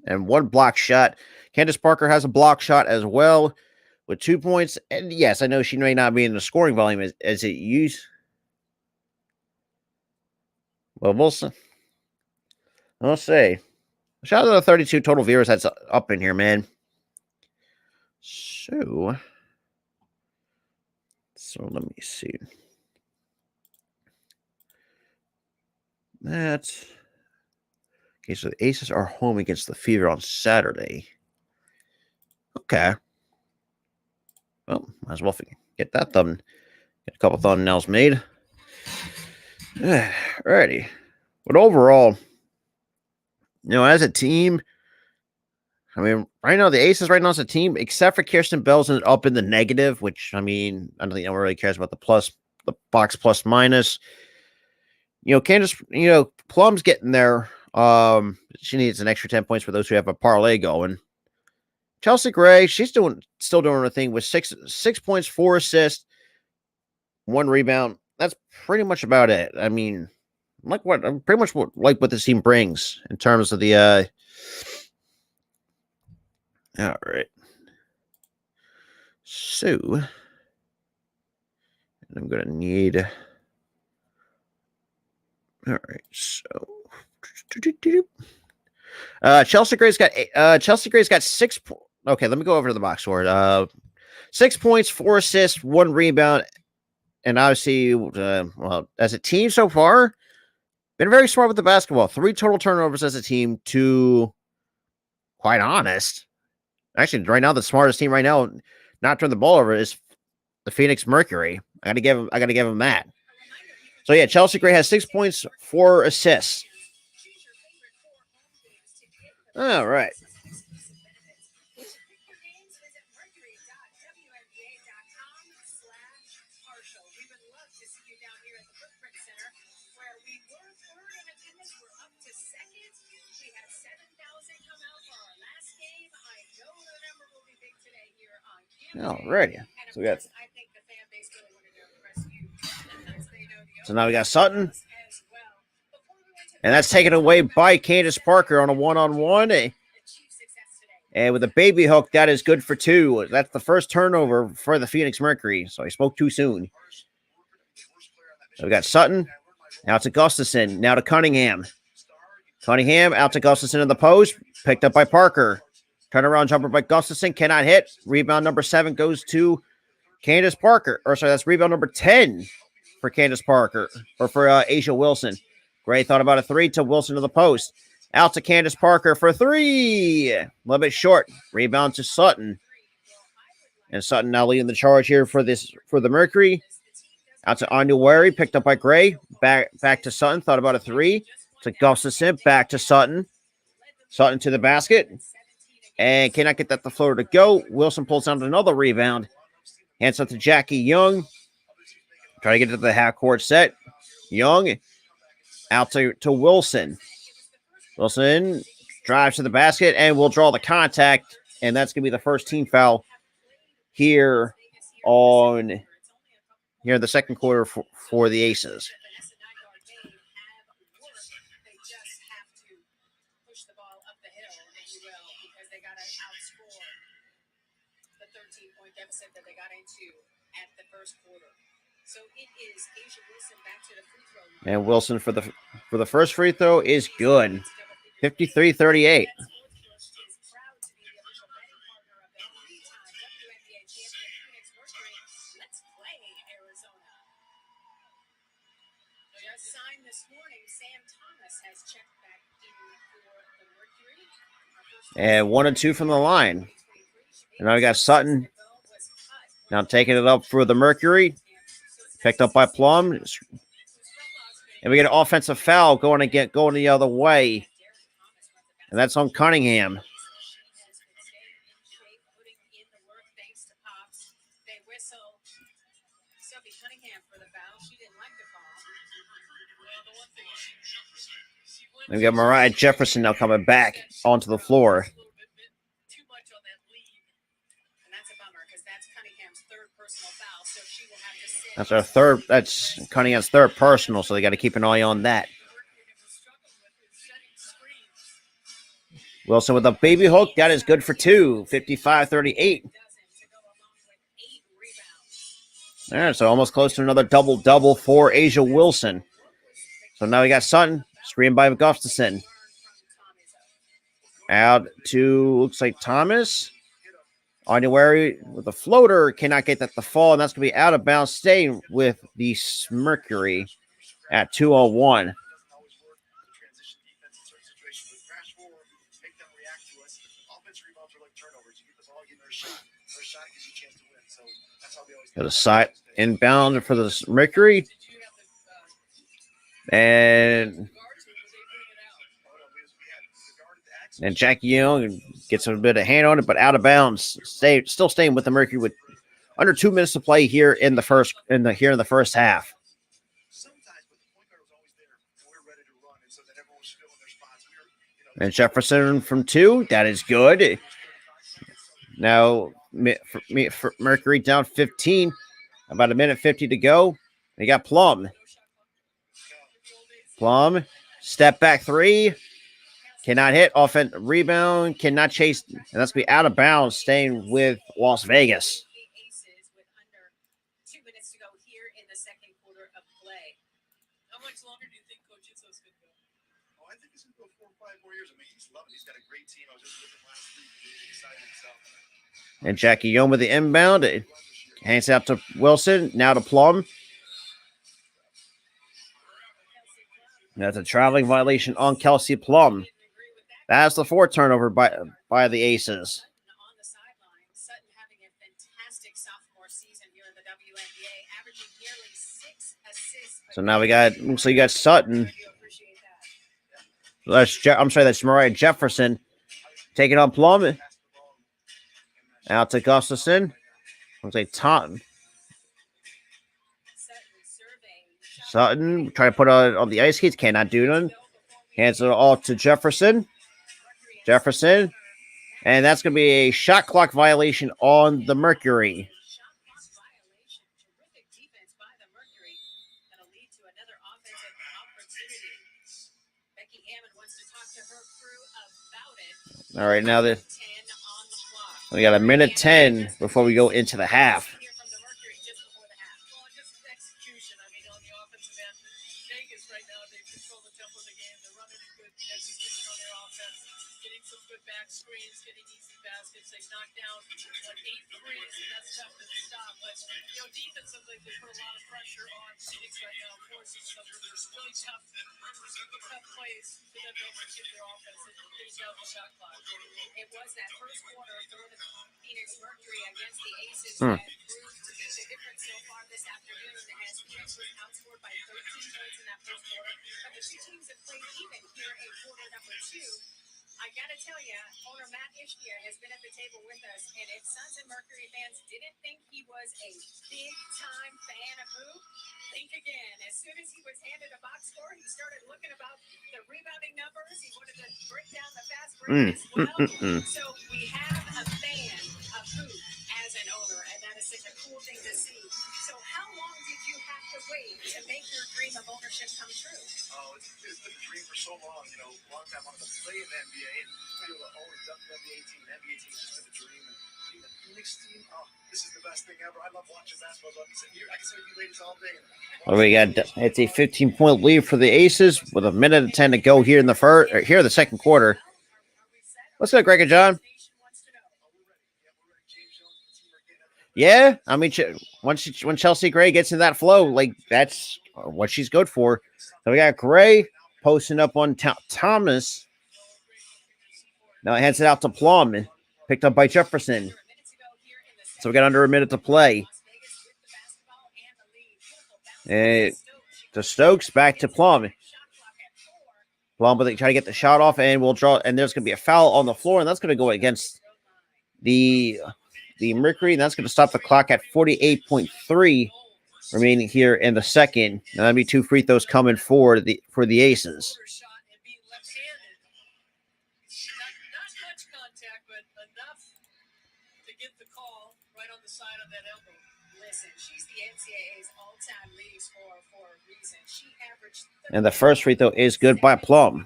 and 1 block shot. Candace Parker has a block shot as well with 2 points. And yes, I know she may not be in the scoring volume as it used. Well, we'll see. I'll say. Shout out to the 32 total viewers that's up in here, man. So let me see. That's okay. So the Aces are home against the Fever on Saturday. Okay. Well, might as well get that done. Get a couple thumbnails made. Alrighty. But overall, as a team, I mean, right now, the Aces right now as a team, except for Kirsten Bell's up in the negative, which, I mean, I don't think anyone really cares about the box plus minus. Candace, Plum's getting there. She needs an extra 10 points for those who have a parlay going. Chelsea Gray, she's still doing her thing with six points, 4 assists, 1 rebound. That's pretty much about it. I mean, pretty much what this team brings in terms of the all right. So I'm gonna need. All right. So Chelsea Gray's got 6. Okay, let me go over to the box score. 6 points, 4 assists, 1 rebound, and obviously, well, as a team so far, been very smart with the basketball. 3 total turnovers as a team. To quite honest. Actually, right now, the smartest team right now, not turn the ball over, is the Phoenix Mercury. I gotta give him that. So yeah, Chelsea Gray has 6 points, 4 assists. All right. Alrighty. So now we got Sutton. And that's taken away by Candace Parker on a 1-on-1. And with a baby hook, that is good for 2. That's the first turnover for the Phoenix Mercury. So I spoke too soon. So we got Sutton. Now to Gustafson. Now to Cunningham. Cunningham out to Gustafson in the post. Picked up by Parker. Turnaround jumper by Gustafson. Cannot hit. Rebound number 7 goes to Candace Parker. Or sorry, that's rebound number 10 for Candace Parker. Or for Asia Wilson. Gray thought about a 3 to Wilson to the post. Out to Candace Parker for 3. A little bit short. Rebound to Sutton. And Sutton now leading the charge here for the Mercury. Out to Anuwari. Picked up by Gray. Back to Sutton. Thought about a 3. To Gustafson. Back to Sutton. Sutton to the basket. And cannot get that the floor to go. Wilson pulls down another rebound. Hands up to Jackie Young. Try to get to the half-court set. Young out to Wilson. Wilson drives to the basket and will draw the contact. And that's going to be the first team foul here in the second quarter for the Aces. That they got into at the first quarter. So it is Asia Wilson back to the free throw line. And Wilson for the first free throw is good. 53-38. Just signed this morning, Sam Thomas has checked back in for the Mercury. And 1 and 2 from the line. And now we got Sutton. Now taking it up for the Mercury. Picked up by Plum. And we get an offensive foul going the other way. And that's on Cunningham. And we got Mariah Jefferson now coming back onto the floor. That's Cunningham's third personal, so they got to keep an eye on that. Wilson with a baby hook. That is good for two. 55-38. All right, so almost close to another double-double for Asia Wilson. So now we got Sutton, screen by Gustafson. Out to, looks like Thomas. January with a floater, cannot get that to fall, and that's going to be out of bounds, staying with the Mercury at 2:01. Got a side inbound for the Mercury. And Jackie Young gets a bit of hand on it, but out of bounds. Still staying with the Mercury with under 2 minutes to play here in the first half. And Jefferson from two, that is good. Now for Mercury down 15, about a minute 50 to go. They got Plum. Plum, step back three. Cannot hit. Offense rebound. Cannot chase. And that's be out of bounds. Staying with Las Vegas. How much longer do you think Coach Itzos could go? Oh, I think he's going to go 4 or 5 more years. I mean, he's loving it. He's got a great team. I was just looking last week. He's excited himself. And Jackie Young with the inbound. It hands out to Wilson. Now to Plum. That's a traveling violation on Kelsey Plum. That's the 4th turnover by the Aces. On the sideline, Sutton having a fantastic sophomore season here in the WNBA, averaging nearly 6 assists. So now you got Sutton. That's Mariah Jefferson taking on Plum. Out to Gustafson. Looks like Sutton trying to put on the ice skates. Cannot do none. Hands it off to Jefferson. And that's going to be a shot clock violation on the Mercury. All right, now we got a minute 10 before we go into the half. Screens, getting easy baskets. They knock down like 8 threes, and that's tough to stop. But defensively, they put a lot of pressure on Phoenix right now. Of course, it's really tough plays to them to execute their offense and getting down the shot clock. It was that first quarter for the Phoenix Mercury against the Aces that proved to be the difference so far this afternoon, as Phoenix was outscored by 13 points in that first quarter. But the two teams have played even here in quarter number 2. I gotta tell you, owner Matt Ishbia has been at the table with us, and if Suns and Mercury fans didn't think he was a big-time fan of hoop, think again. As soon as he was handed a box score, he started looking about the rebounding numbers. He wanted to break down the fast break as well. So we have a fan of hoop as an owner, and that is such a cool thing to see. So how long did you have to wait to make your dream of ownership come true? Oh, it's been a dream for so long. Long time I wanted to play in the NBA and be able to own a WNBA team. An NBA team has just been a dream. And being a Phoenix team, this is the best thing ever. I love watching basketball. I can sit with you ladies all day. It's a 15-point lead for the Aces with a minute and 10 to go here in the second quarter. Let's go, Greg and John. Yeah, I mean, when Chelsea Gray gets in that flow, like that's what she's good for. So we got Gray posting up on Thomas. Now it hands it out to Plum, picked up by Jefferson. So we got under a minute to play. And to Stokes, back to Plum. Plum, but they try to get the shot off, and we'll draw. And there's going to be a foul on the floor, and that's going to go against the Mercury, and that's going to stop the clock at 48.3 remaining here in the second. And that'll be 2 free throws coming for the Aces. Not much contact, but enough to get the call right on the side of that elbow. Listen, she's the NCAA's all-time leading scorer for a reason. She averaged And the first free throw is good by Plum.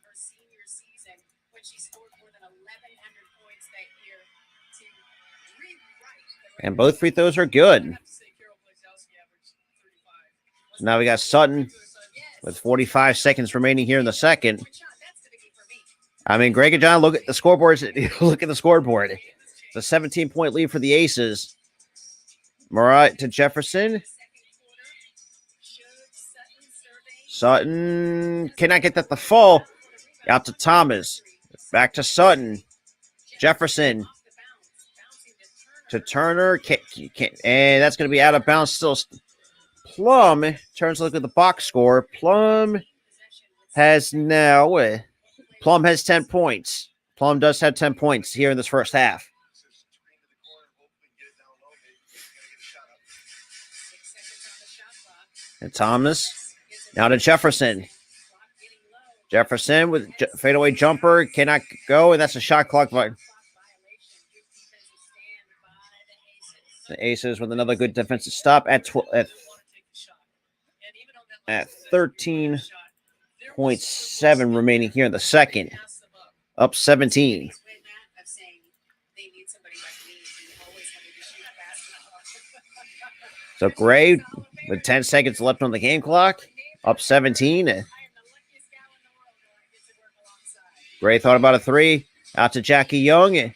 her senior season when she scored more than 1,100 points that year to rewrite the And record. both free throws are good. So now we got Sutton with 45 seconds remaining here in the second. I mean, Greg and John, look at the scoreboard. Look at the scoreboard. It's a 17-point lead for the Aces. Murat to Jefferson. Sutton cannot get that to fall. Out to Thomas. Back to Sutton. Jefferson to Turner. And that's going to be out of bounds still. Plum turns to look at the box score. Plum has 10 points. Plum does have 10 points here in this first half. And Thomas now to Jefferson. Jefferson with fadeaway jumper cannot go, and that's a shot clock. The Aces with another good defensive stop at 13.7 remaining here in the second. Up 17. So Gray with 10 seconds left on the game clock. Up 17. Gray thought about a three. Out to Jackie Young.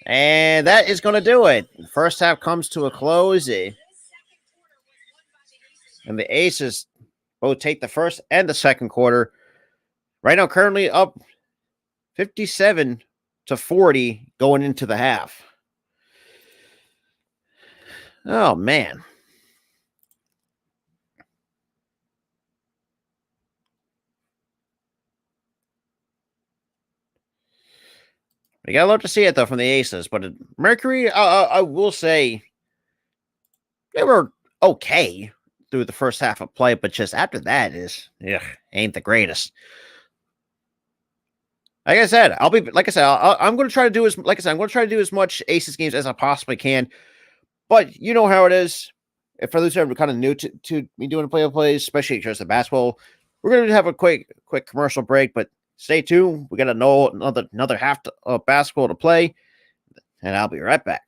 And that is going to do it. First half comes to a close. And the Aces both take the first and the second quarter. Right now, currently up 57-40 going into the half. Oh, man. We got a lot to see it, though, from the Aces. But Mercury, I will say, they were okay through the first half of play. But just after that ain't the greatest. I'm going to try to do I'm going to try to do as much Aces games as I possibly can. But you know how it is. If for those who are kind of new to me doing play-by-plays, especially just the basketball, we're going to have a quick commercial break. But stay tuned. We got another half of basketball to play, and I'll be right back.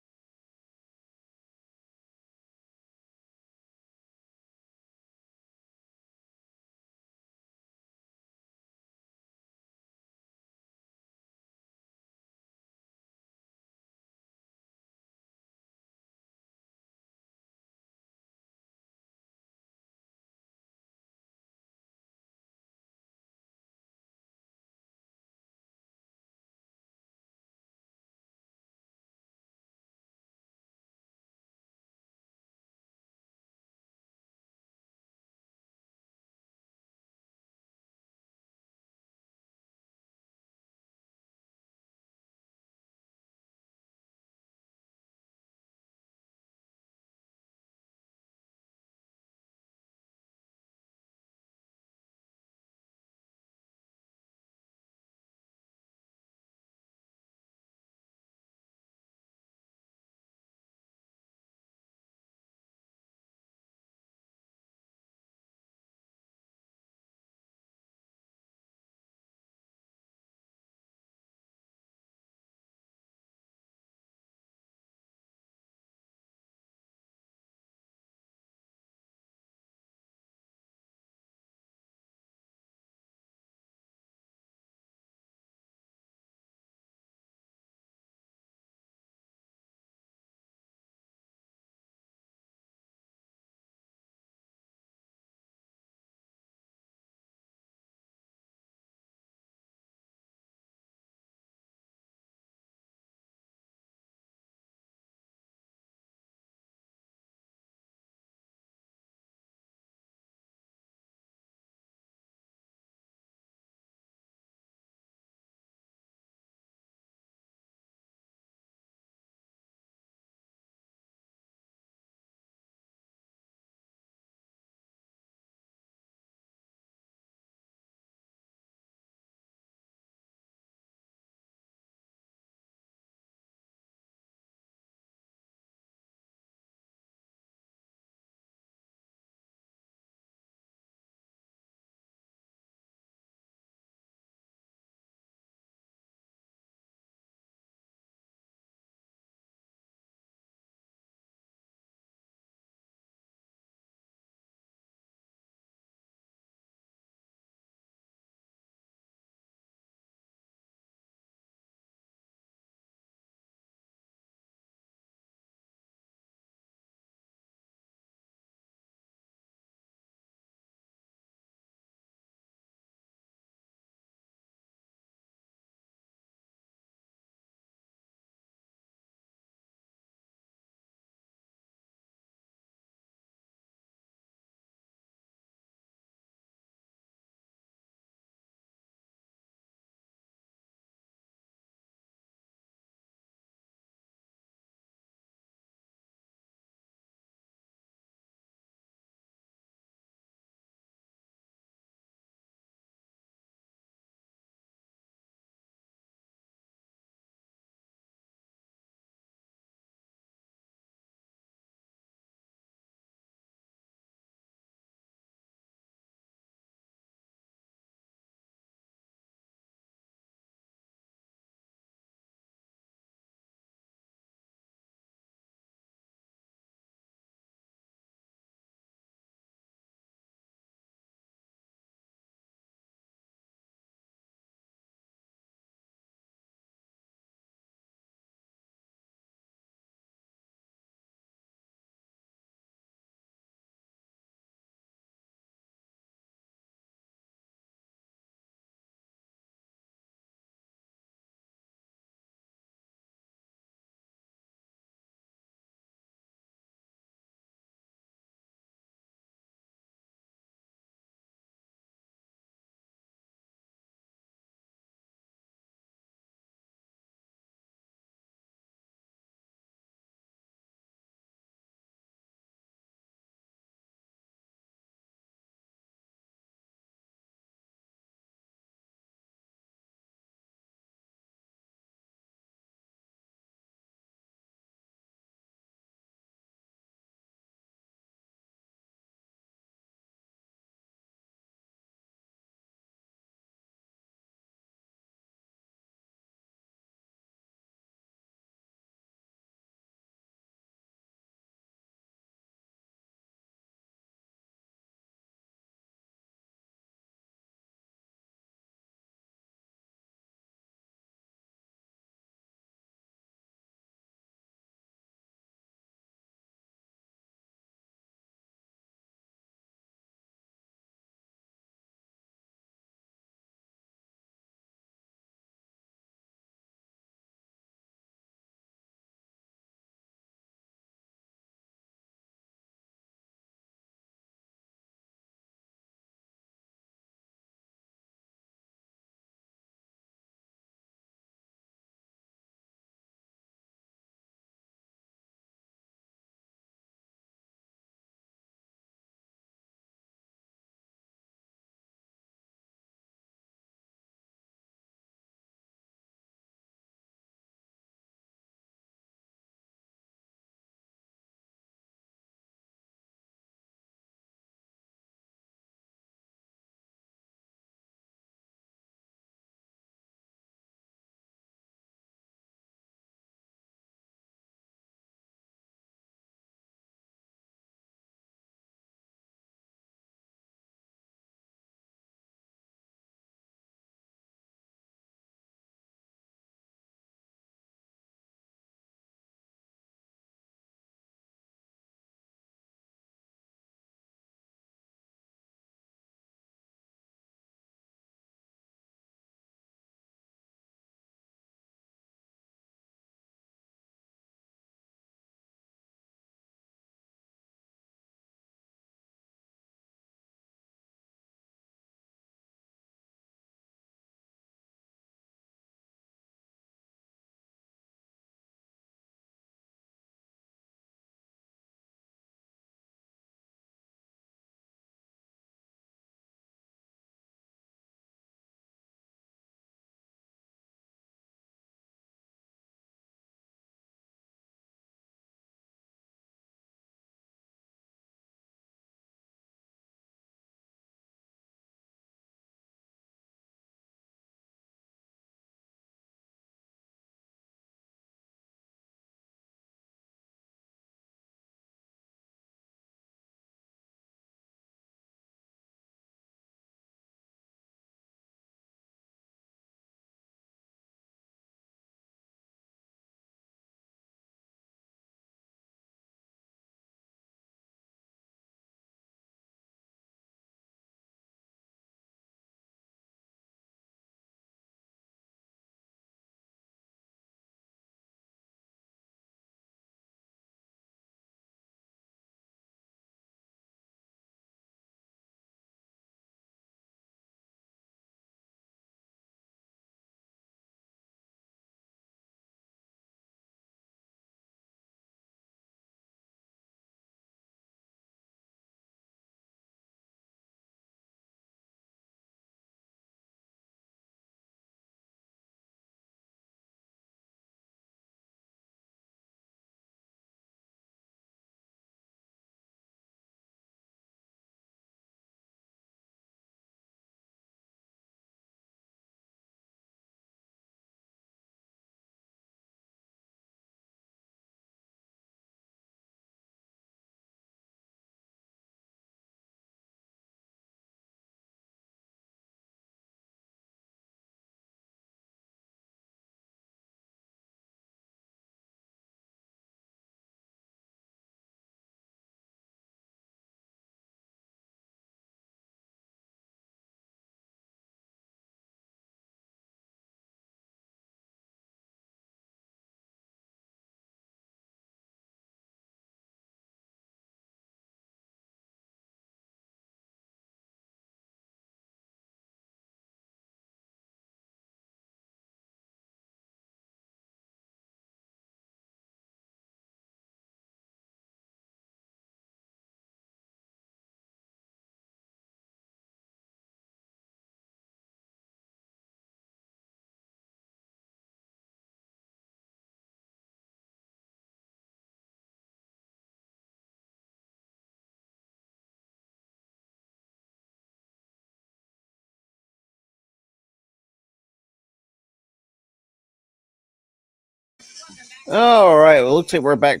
All right. Well, looks like we're back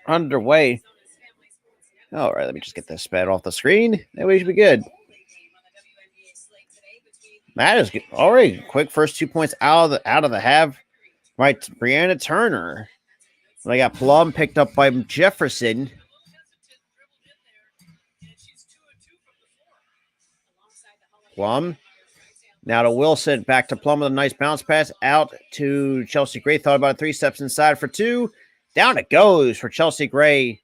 underway. All right. Let me just get this spat off the screen. That way should be good. That is good. All right. Quick first 2 points out of the half. Right. Brianna Turner. And I got Plum picked up by Jefferson. Plum. Now to Wilson. Back to Plum with a nice bounce pass. Out to Chelsea Gray. Thought about it. 3 steps inside for 2. Down it goes for Chelsea Gray.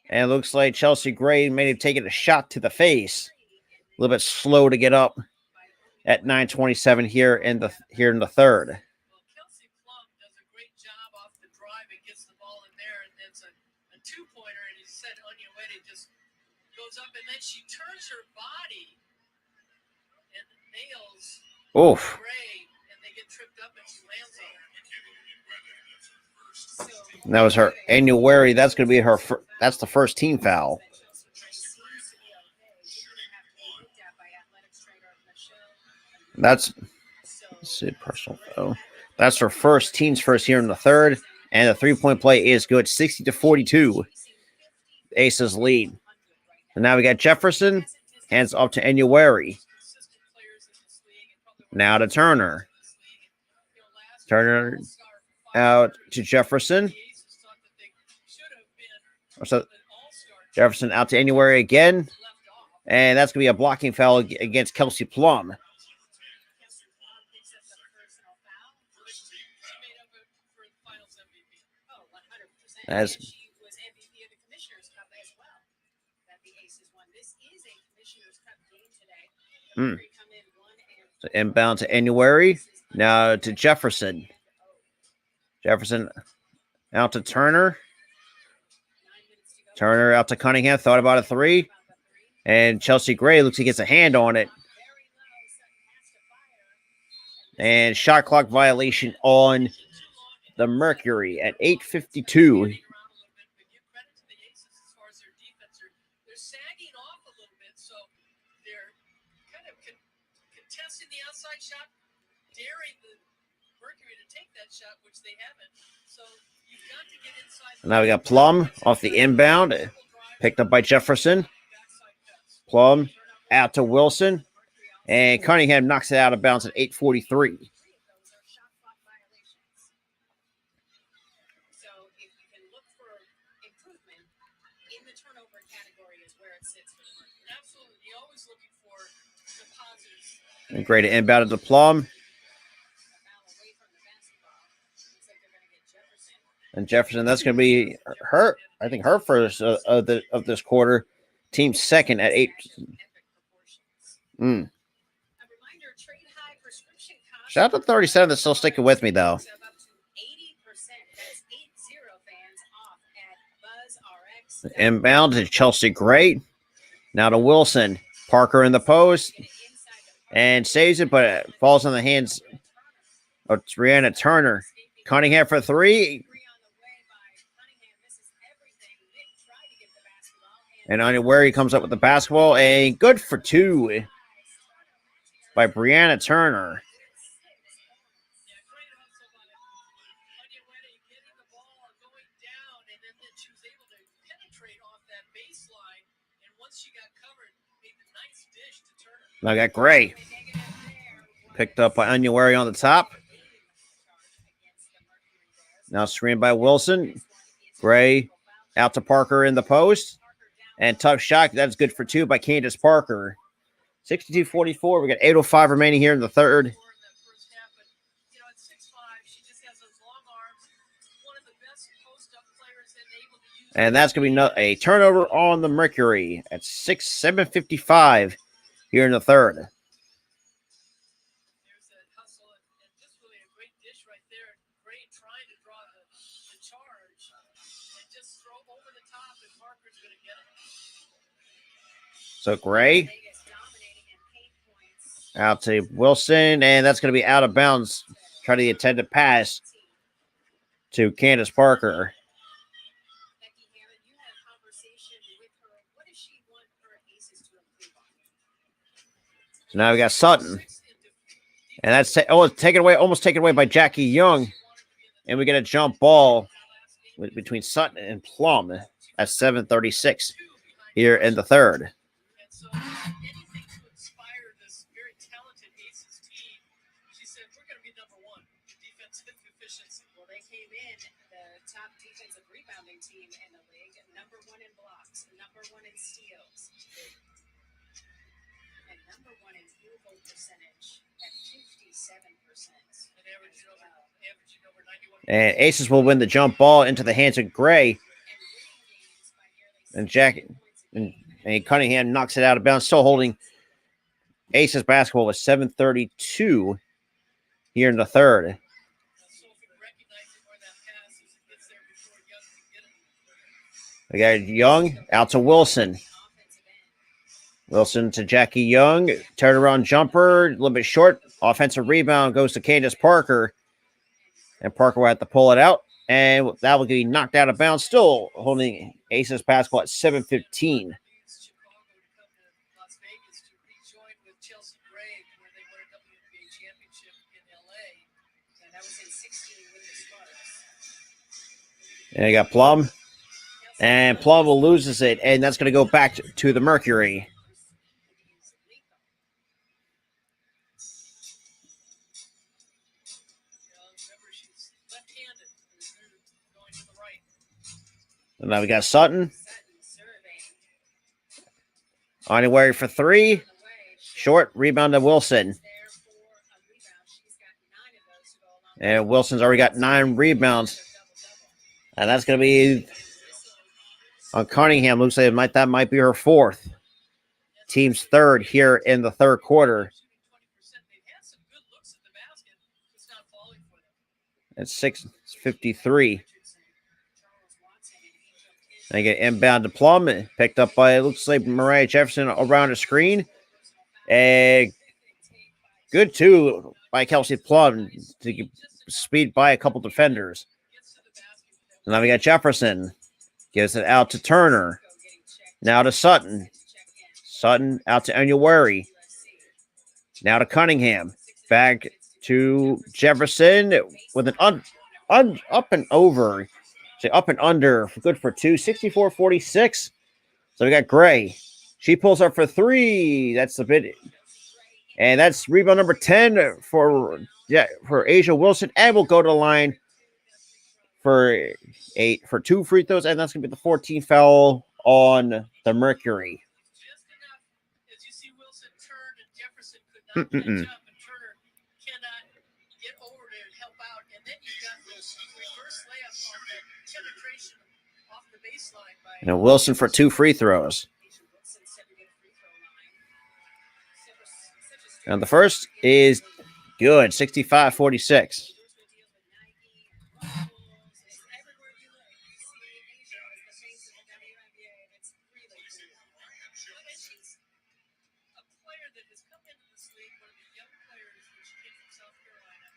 And it looks like Chelsea Gray may have taken a shot to the face. A little bit slow to get up at 9:27 here in the third. Kelsey Plum does a great job off the drive and gets the ball in there, and it's a two-pointer, and he said Onyewede just goes up, and then she turns her body and nails Oof. Gray, and they get tripped up, and she lands on her. And that was her January. That's going to be her. That's the first team foul. That's personal foul. That's her first, team's first here in the third, and the 3-point play is good, 60-42. Aces lead. And now we got Jefferson, hands off to January. Now to Turner. Turner out to Jefferson. So Jefferson out to January again. And that's going to be a blocking foul against Kelsey Plum. As So inbound to January. Now to Jefferson. Jefferson out to Turner. Turner out to Cunningham. Thought about a 3. And Chelsea Gray looks like he gets a hand on it. And shot clock violation on the Mercury at 8:52. Contesting the outside shot, daring the Mercury to take that shot, which they haven't. So you've got to get inside. Now we got Plum off the inbound, picked up by Jefferson. Plum out to Wilson, and Cunningham knocks it out of bounds at 8:43. And great inbound to Plum. And Jefferson, that's going to be her. I think her first of this quarter. Team second at 8. Shout out to 37 that's still sticking with me though. Inbound to Chelsea Gray. Now to Wilson. Parker in the post. And saves it, but it falls on the hands of Brianna Turner. Cunningham for 3. And on where he comes up with the basketball. And good for 2 by Brianna Turner. Now I got Gray. Picked up by January on the top. Now screened by Wilson. Gray out to Parker in the post. And tough shot. That's good for 2 by Candace Parker. 62-44. We got 8:05 remaining here in the third. And that's going to be a turnover on the Mercury at 7:55 here in the third. So Gray out to Wilson, and that's going to be out of bounds. Try to attempt a pass to Candace Parker. So now we got Sutton. And that's taken away, almost taken away by Jackie Young. And we get a jump ball between Sutton and Plum at 7:36 here in the third. And so, anything to inspire this very talented Aces team, she said, we're going to be number one in defensive efficiency. Well, they came in the top defensive rebounding team in the league, number one in blocks, number one in steals, and number one in field goal percentage at 57%. And averaging over 91. And Aces will win the jump ball into the hands of Gray. And Cunningham knocks it out of bounds, still holding Aces basketball with 7:32 here in the third. So if you recognize where that pass is, it gets there before Young can get it. We got Young out to Wilson. Wilson to Jackie Young. Turnaround jumper, a little bit short. Offensive rebound goes to Candace Parker. And Parker will have to pull it out. And that will be knocked out of bounds. Still holding Aces basketball at 7:15. Chicago to come to Las Vegas to rejoin with Chelsea Gray, where they won a WNBA championship in LA. And that was in 16 with the Sparks. And you got Plum. And Plum will loses it. And that's going to go back to the Mercury. Remember, she's left-handed. Going to the right. And now we got Sutton. Sutton serving On the way for three. the way. Short rebound to Wilson. There for a rebound. She's got 9 of those to go along. And Wilson's already got 9 rebounds. And that's going to be on Cunningham. Looks like that might be her fourth. Team's third here in the third quarter. Shooting 20%. They've had some good looks at the basket. It's not falling for them. At 6:53. They get inbound to Plum. Picked up by, it looks like, Mariah Jefferson around the screen. And good, too, by Kelsey Plum to speed by a couple defenders. And now we got Jefferson. Gives it out to Turner. Now to Sutton. Sutton out to Enyawari. Now to Cunningham. Back to Jefferson with an up and over. So up and under. Good for 2. 64-46. So we got Gray. She pulls up for 3. That's the bit. And that's rebound number 10 for Asia Wilson. And we'll go to the line for 2 free throws. And that's going to be the 14th foul on the Mercury. Just enough as you see Wilson turn and Jefferson could not catch up, and Turner cannot get over to help out. And then you got those reverse layups on the penetration off the baseline by And Wilson for 2 free throws. And the first is good, 65-46. a player that has come into this league, one of the young players when she came from South Carolina,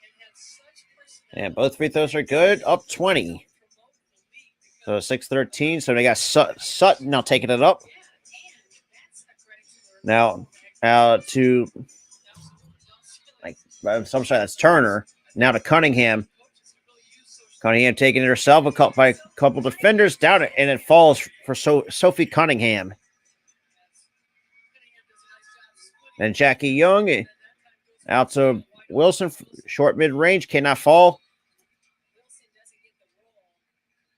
and had such personality. And both free throws are good, up 20. So 6-13. So they got Sutton now taking it up. Now out to, I'm sorry, that's Turner. Now to Cunningham. Cunningham taking it herself by a couple defenders down it, and it falls for Sophie Cunningham. And Jackie Young out to Wilson, short mid range, cannot fall. Wilson doesn't get the roll,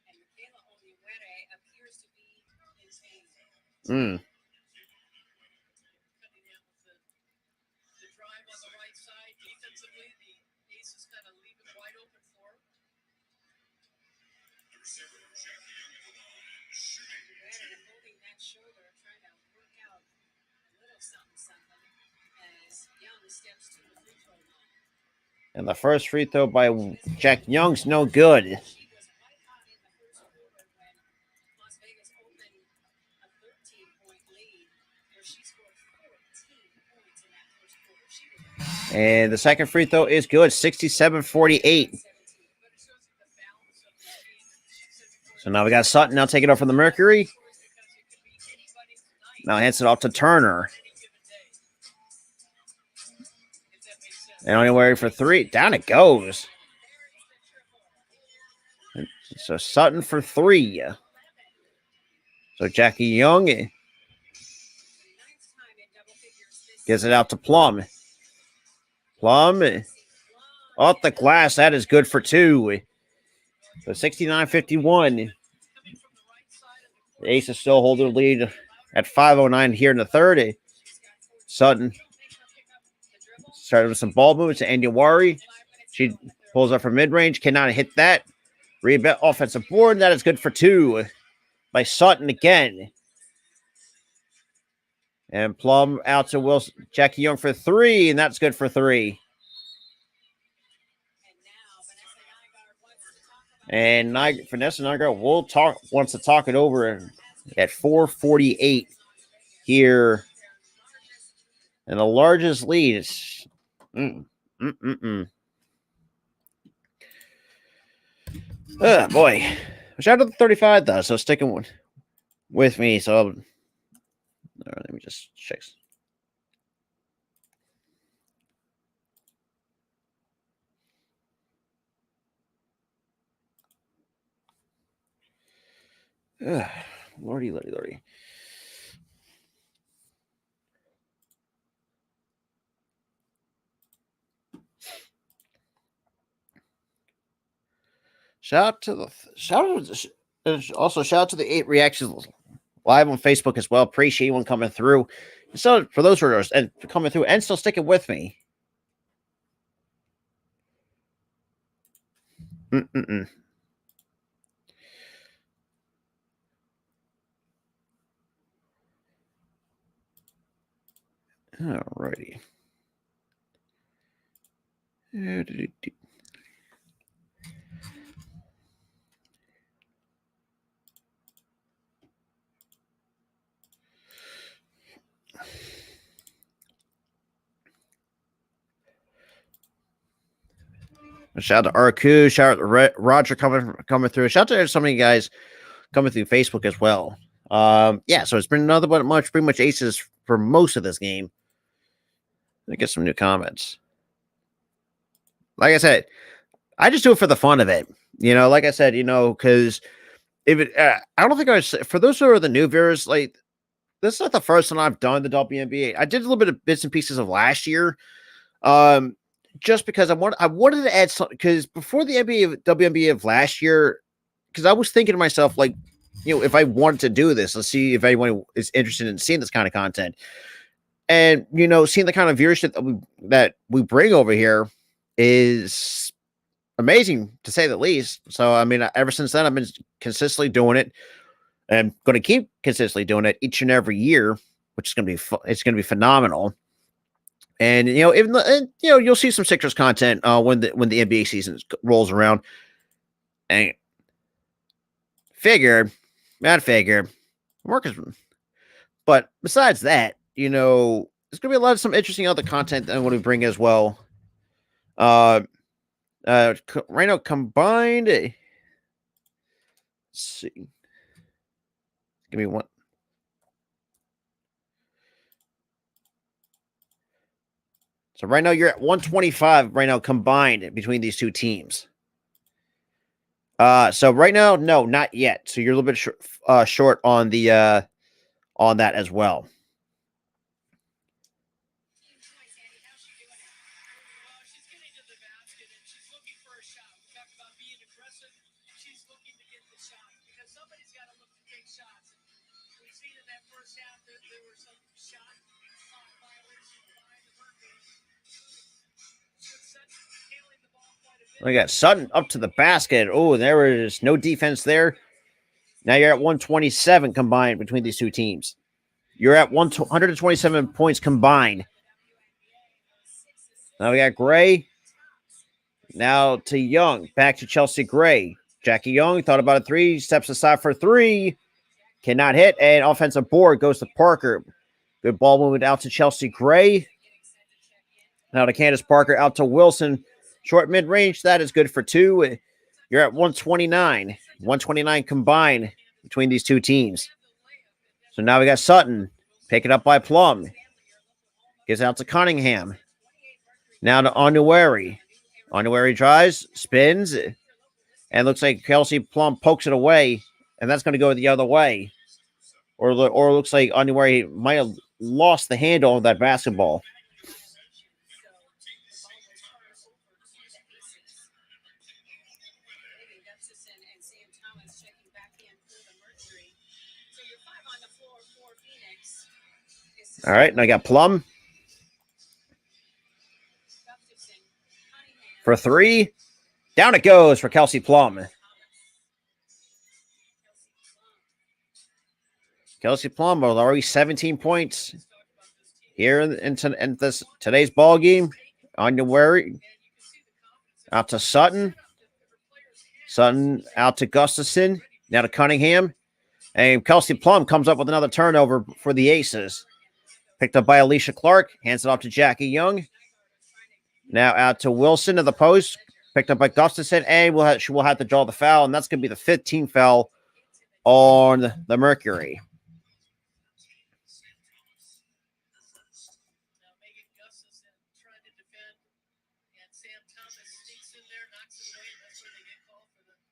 and Michaela Onyewere appears to be in pain. Cunningham with the drive on the right side. Defensively, the Aces kind of leave it wide open for him. Onyewere holding that shoulder, trying to work out a little something as Young steps to the free throw line. And the first free throw by Jack Young's no good. She was white hot in the first quarter when Las Vegas opened a 13-point lead, where she scored 14 points in that first quarter. She was And the second free throw is good, 67-48. So now we got Sutton now taking it off from the Mercury. Now hands it off to Turner. And only worried for three. Down it goes. So Sutton for three. So Jackie Young gives it out to Plum. Plum off the glass. That is good for two. So 69-51. The Aces still hold their lead at 5:09 here in the third. Sutton started with some ball movements to Andiawari. She pulls up from mid-range. Cannot hit that. Rebound offensive board. That is good for two by Sutton again. And Plum out to Wilson. Jackie Young for three, and that's good for three. And Vanessa Nygaard wants to talk it over at 4:48 here. And the largest lead is Oh boy. Shout out to the 35 though, so sticking with me. So let me just check. Lordy. Also shout out to the 8 reactions live on Facebook as well. Appreciate anyone coming through. So for those who are coming through and still sticking with me. Alrighty. Shout out to Arku. Shout out to Roger coming through. Shout out to some of you guys coming through Facebook as well. Yeah, so it's been another but pretty much aces for most of this game. Let me get some new comments. Like I said, I just do it for the fun of it. Like I said, because if it, I don't think I was, for those who are the new viewers, like, this is not the first time I've done the WNBA. I did a little bit of bits and pieces of last year. Just because I wanted to add something, because before the WNBA of last year, because I was thinking to myself, like, if I wanted to do this, let's see if anyone is interested in seeing this kind of content. And, seeing the kind of viewership that we bring over here is amazing, to say the least. So, I mean, ever since then, I've been consistently doing it, and I'm going to keep consistently doing it each and every year, which is going to be it's going to be phenomenal. And you'll see some Sixers content when the NBA season rolls around. And Marcus. But besides that, there's gonna be a lot of some interesting other content that I'm going to bring as well. Right now combined. Let's see. Give me one. So right now you're at 125 right now combined between these two teams. So right now, no, not yet. So you're a little bit short on the on that as well. She's getting to the basket and she's looking for a shot. We talked about being aggressive. She's looking to get the shot because somebody's got to look to take shots. We've seen in that first half that there were some shot violations by the Mercury. We got Sutton up to the basket. Oh, there is no defense there. Now you're at 127 combined between these two teams. You're at 127 points combined. Now we got Gray. Now to Young. Back to Chelsea Gray. Jackie Young thought about a three. Steps aside for three. Cannot hit. And offensive board goes to Parker. Good ball movement out to Chelsea Gray. Now to Candace Parker. Out to Wilson. Short mid-range. That is good for two. You're at 129. 129 combined between these two teams. So now we got Sutton. Pick it up by Plum. Gives out to Cunningham. Now to Onueri. Onueri tries, spins, and looks like Kelsey Plum pokes it away, and that's going to go the other way. Or looks like Onueri might have lost the handle of that basketball. And Sam Thomas checking back in for the Mercury. So your 5 on the floor for Phoenix. All right, and I got Plum Gustafson, Cunningham, for 3. Down it goes for Kelsey Plum. Kelsey Plum with already 17 points here in this today's ball game. Onueri out to Sutton. Sutton out to Gustafson. Now to Cunningham. And Kelsey Plum comes up with another turnover for the Aces. Picked up by Alicia Clark. Hands it off to Jackie Young. Now out to Wilson at the post. Picked up by Gustafson. And she will have to draw the foul. And that's going to be the 15th foul on the Mercury.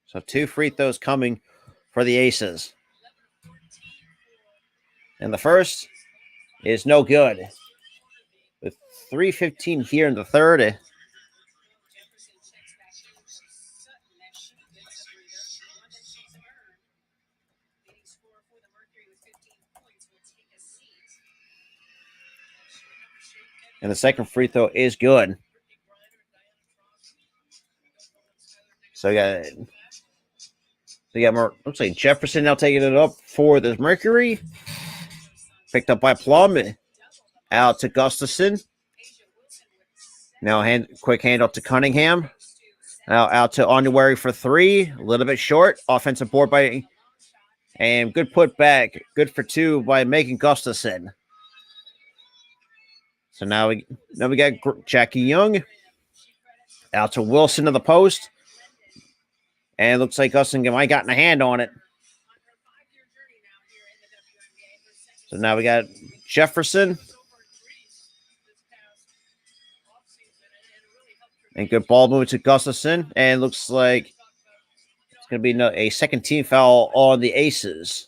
So 2 free throws coming for the Aces. And the first is no good. With 3:15 here in the third. Jefferson checks back in for Sutton as she gets a breather. One that she's earned. Leading scorer for the Mercury with 15 points will take a seat. And the second free throw is good. So we got more. Looks like Jefferson now taking it up for the Mercury. Picked up by Plum. Out to Gustafson. Now quick handoff to Cunningham. Now out to Onueri for 3. A little bit short. Offensive board by and good put back. Good for 2 by Megan Gustafson. So now we got Jackie Young. Out to Wilson to the post. And it looks like Gustafson might gotten a hand on it. So now we got Jefferson. And good ball move to Gustafson. And it looks like it's going to be a second team foul on the Aces.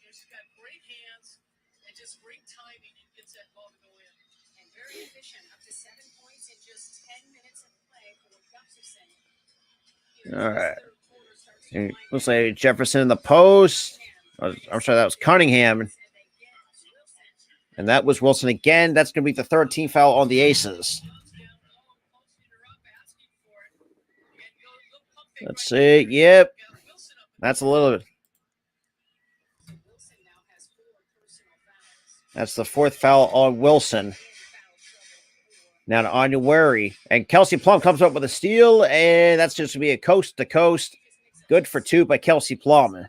She's got great hands and just great timing and gets that ball to go in. And very efficient, up to 7 points in just 10 minutes of play for Gustafson. All right. And looks like Jefferson in the post. I'm sorry, that was Cunningham. And that was Wilson again. That's going to be the third team foul on the Aces. Let's see. Yep. That's a little bit. That's the 4th foul on Wilson. Now to Onueri. And Kelsey Plum comes up with a steal. And that's just going to be a coast to coast. Good for 2 by Kelsey Plum.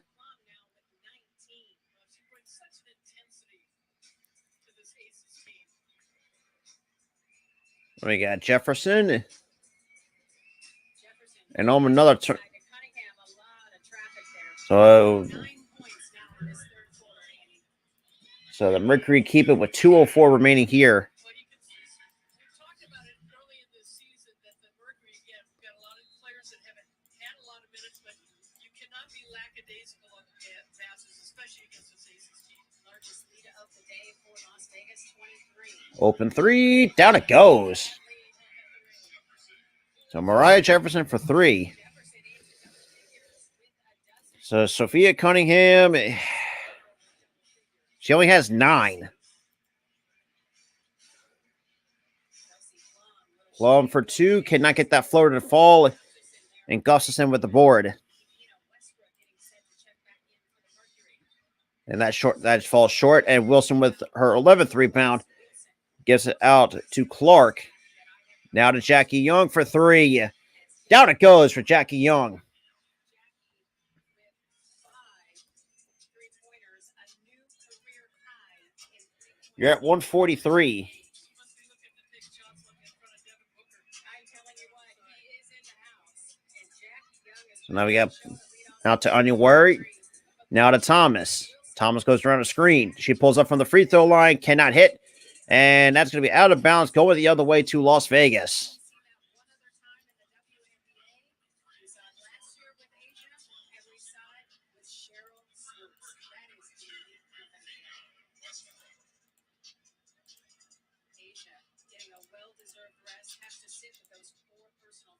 We got Jefferson. And on another turn. So the Mercury keep it with 2:04 remaining here. Open 3. Down it goes. So Mariah Jefferson for 3. So Sophia Cunningham, she only has 9. Plum for 2. Cannot get that floater to fall. And Gustafson with the board. And that falls short. And Wilson with her 11th rebound gives it out to Clark. Now to Jackie Young for 3. Down it goes for Jackie Young. You're at 143. So now we got out to Onueri. Now to Thomas. Thomas goes around the screen. She pulls up from the free throw line, cannot hit. And that's going to be out of bounds, going the other way to Las Vegas.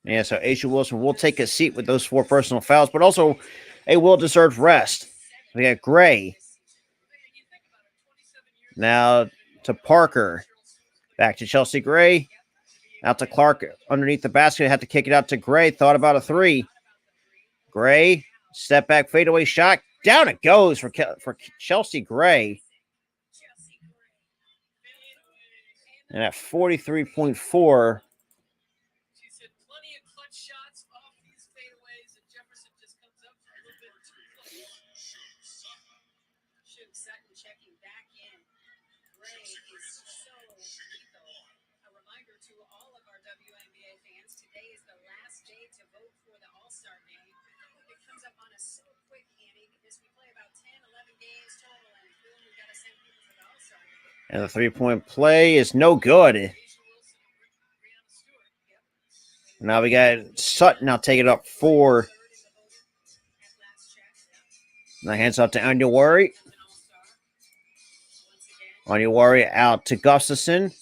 Yeah, so Asia Wilson will take a seat with those 4 personal fouls, but also a well-deserved rest. We got Gray. Now to Parker. Back to Chelsea Gray. Out to Clark underneath the basket. Had to kick it out to Gray. Thought about a 3. Gray. Step back fadeaway shot. Down it goes for Chelsea Gray. And at 43.4. And the 3-point play is no good. Now we got Sutton now take it up 4. Now hands off to Anyawari. Anyawari out to Gustafson.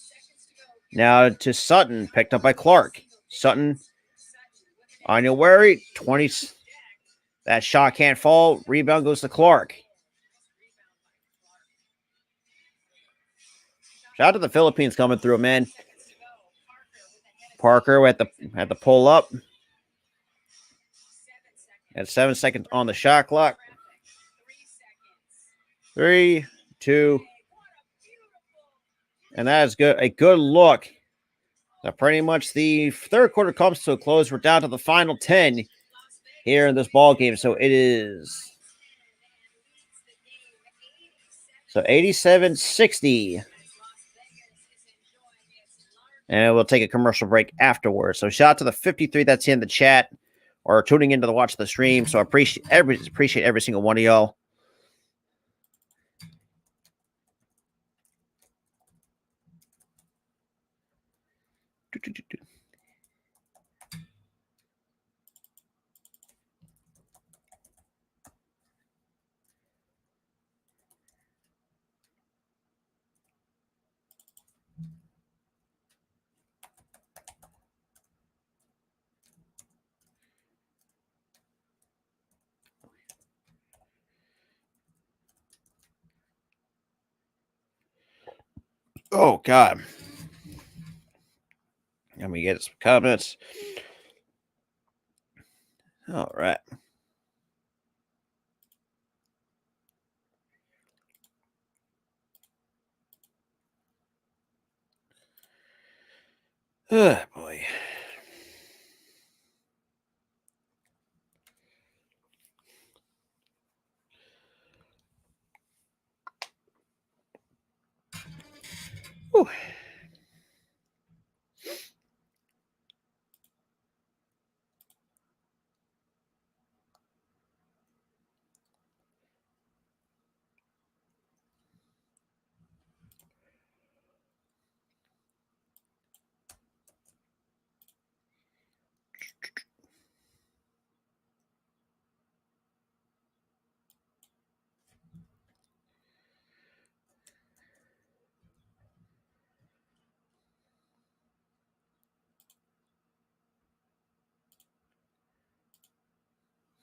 Now to Sutton, picked up by Clark. Sutton, Anyawari, 20. That shot can't fall. Rebound goes to Clark. Shout out to the Philippines coming through, man. Parker at the pull up. At 7 seconds on the shot clock. 3, 2. And that is good. A good look. So pretty much the third quarter comes to a close. We're down to the final 10 here in this ball game. So it is 87-60. And we'll take a commercial break afterwards. So shout out to the 53 that's in the chat or tuning into the watch the stream. So I appreciate every single one of y'all. Oh, God. Let me get some comments. All right. Oh, boy. Whew.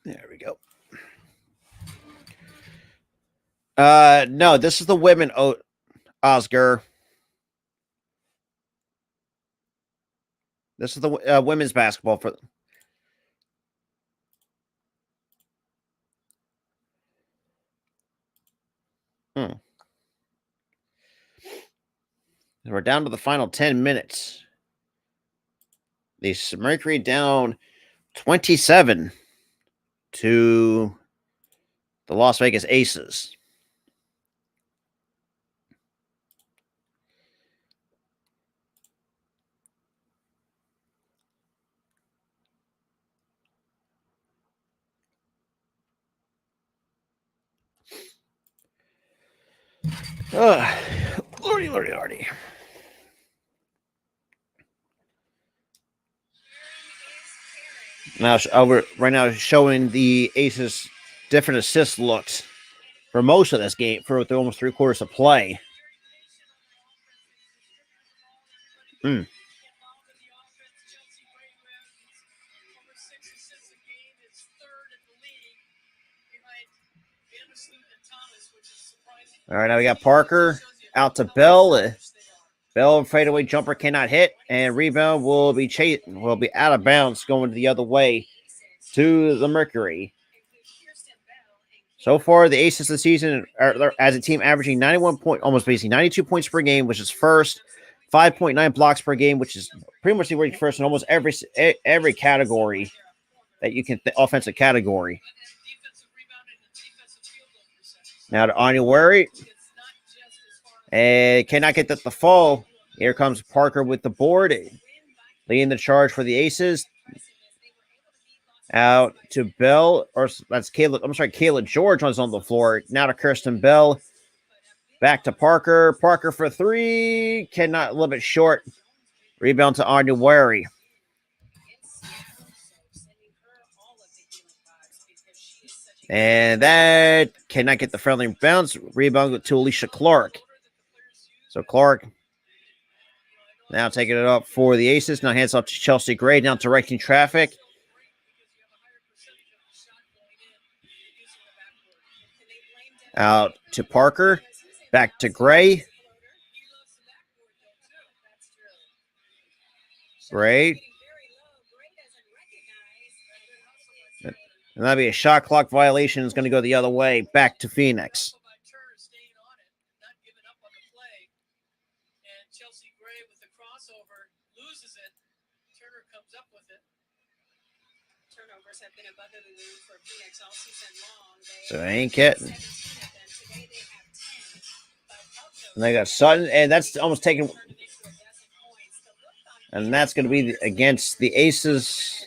There we go. No, this is the women, Oscar. This is the women's basketball for. We're down to the final 10 minutes. The Mercury down 27 to the Las Vegas Aces. Lordy, lordy, lordy. Now, over right now, showing the Aces different assist looks for most of this game for almost 3/4 of play. Hmm. All right, now we got Parker out to Bell. Bell fadeaway jumper cannot hit, and rebound will be out of bounds, going the other way to the Mercury. So far, the Aces this season are as a team averaging 91 point, almost basically 92 points per game, which is first. 5.9 blocks per game, which is pretty much the first in almost every category that you can offensive category. Now to January, and cannot get the fall. Here comes Parker with the board, leading the charge for the Aces. Out to Bell, or that's Kayla. I'm sorry, Kayla George was on the floor. Now to Kirsten Bell. Back to Parker. Parker for three. Cannot, a little bit short. Rebound to January. And that cannot get the friendly bounce. Rebound to Alicia Clark. So Clark now taking it up for the Aces. Now hands off to Chelsea Gray. Now directing traffic. Out to Parker. Back to Gray. Gray. And that'll be a shot clock violation. It's going to go the other way. Back to Phoenix. So ain't getting. And they got Sutton, and that's almost taken. And that's going to be against the Aces.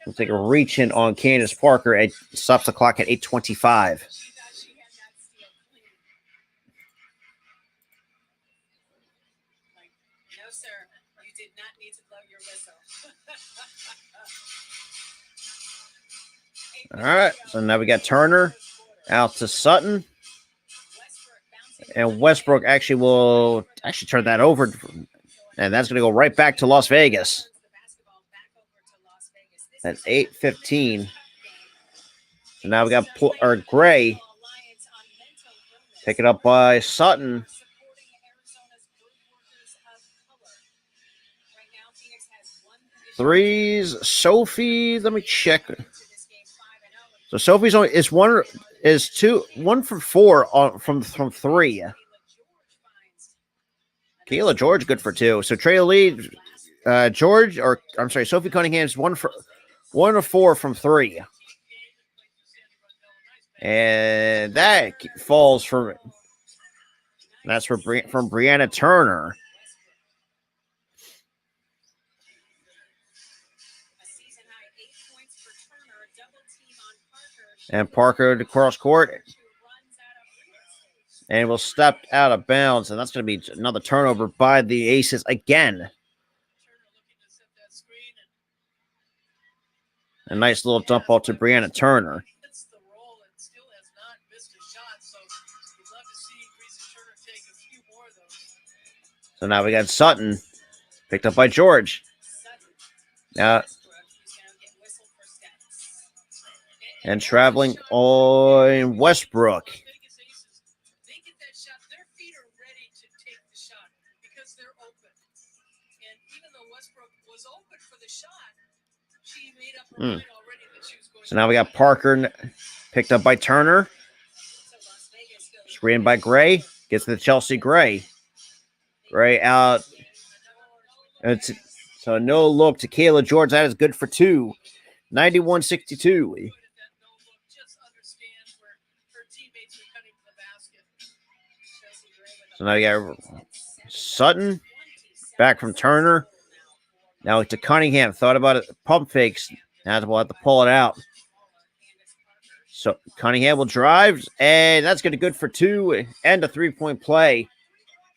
We'll take a reach in on Candace Parker. It stops the clock at 8:25. No, sir. You did not need to blow your whistle. All right. So now we got Turner out to Sutton. And Westbrook actually will turn that over. And that's going to go right back to Las Vegas. At 8:15. So now we got Gray. Pick it up by Sutton. Threes. Sophie. Let me check. So Sophie's only is one for four from three. Kayla George good for two. So Trey Lee, Sophie Cunningham's one of four from three. And that falls from that's from Brianna Turner. And Parker to cross court. And will step out of bounds. And that's going to be another turnover by the Aces again. A nice little dump ball to Brianna Turner. So now we got Sutton. Picked up by George. And traveling on Westbrook. So now we got Parker picked up by Turner. Screened by Gray. Gets to Chelsea Gray. Gray out. So no look to Kayla George. That is good for two. 91-62. So now you got Sutton. Back from Turner. Now to Cunningham. Thought about it. Pump fakes. Now we'll have to pull it out. So Cunningham will drive, and that's going to be good for 2 and a 3-point play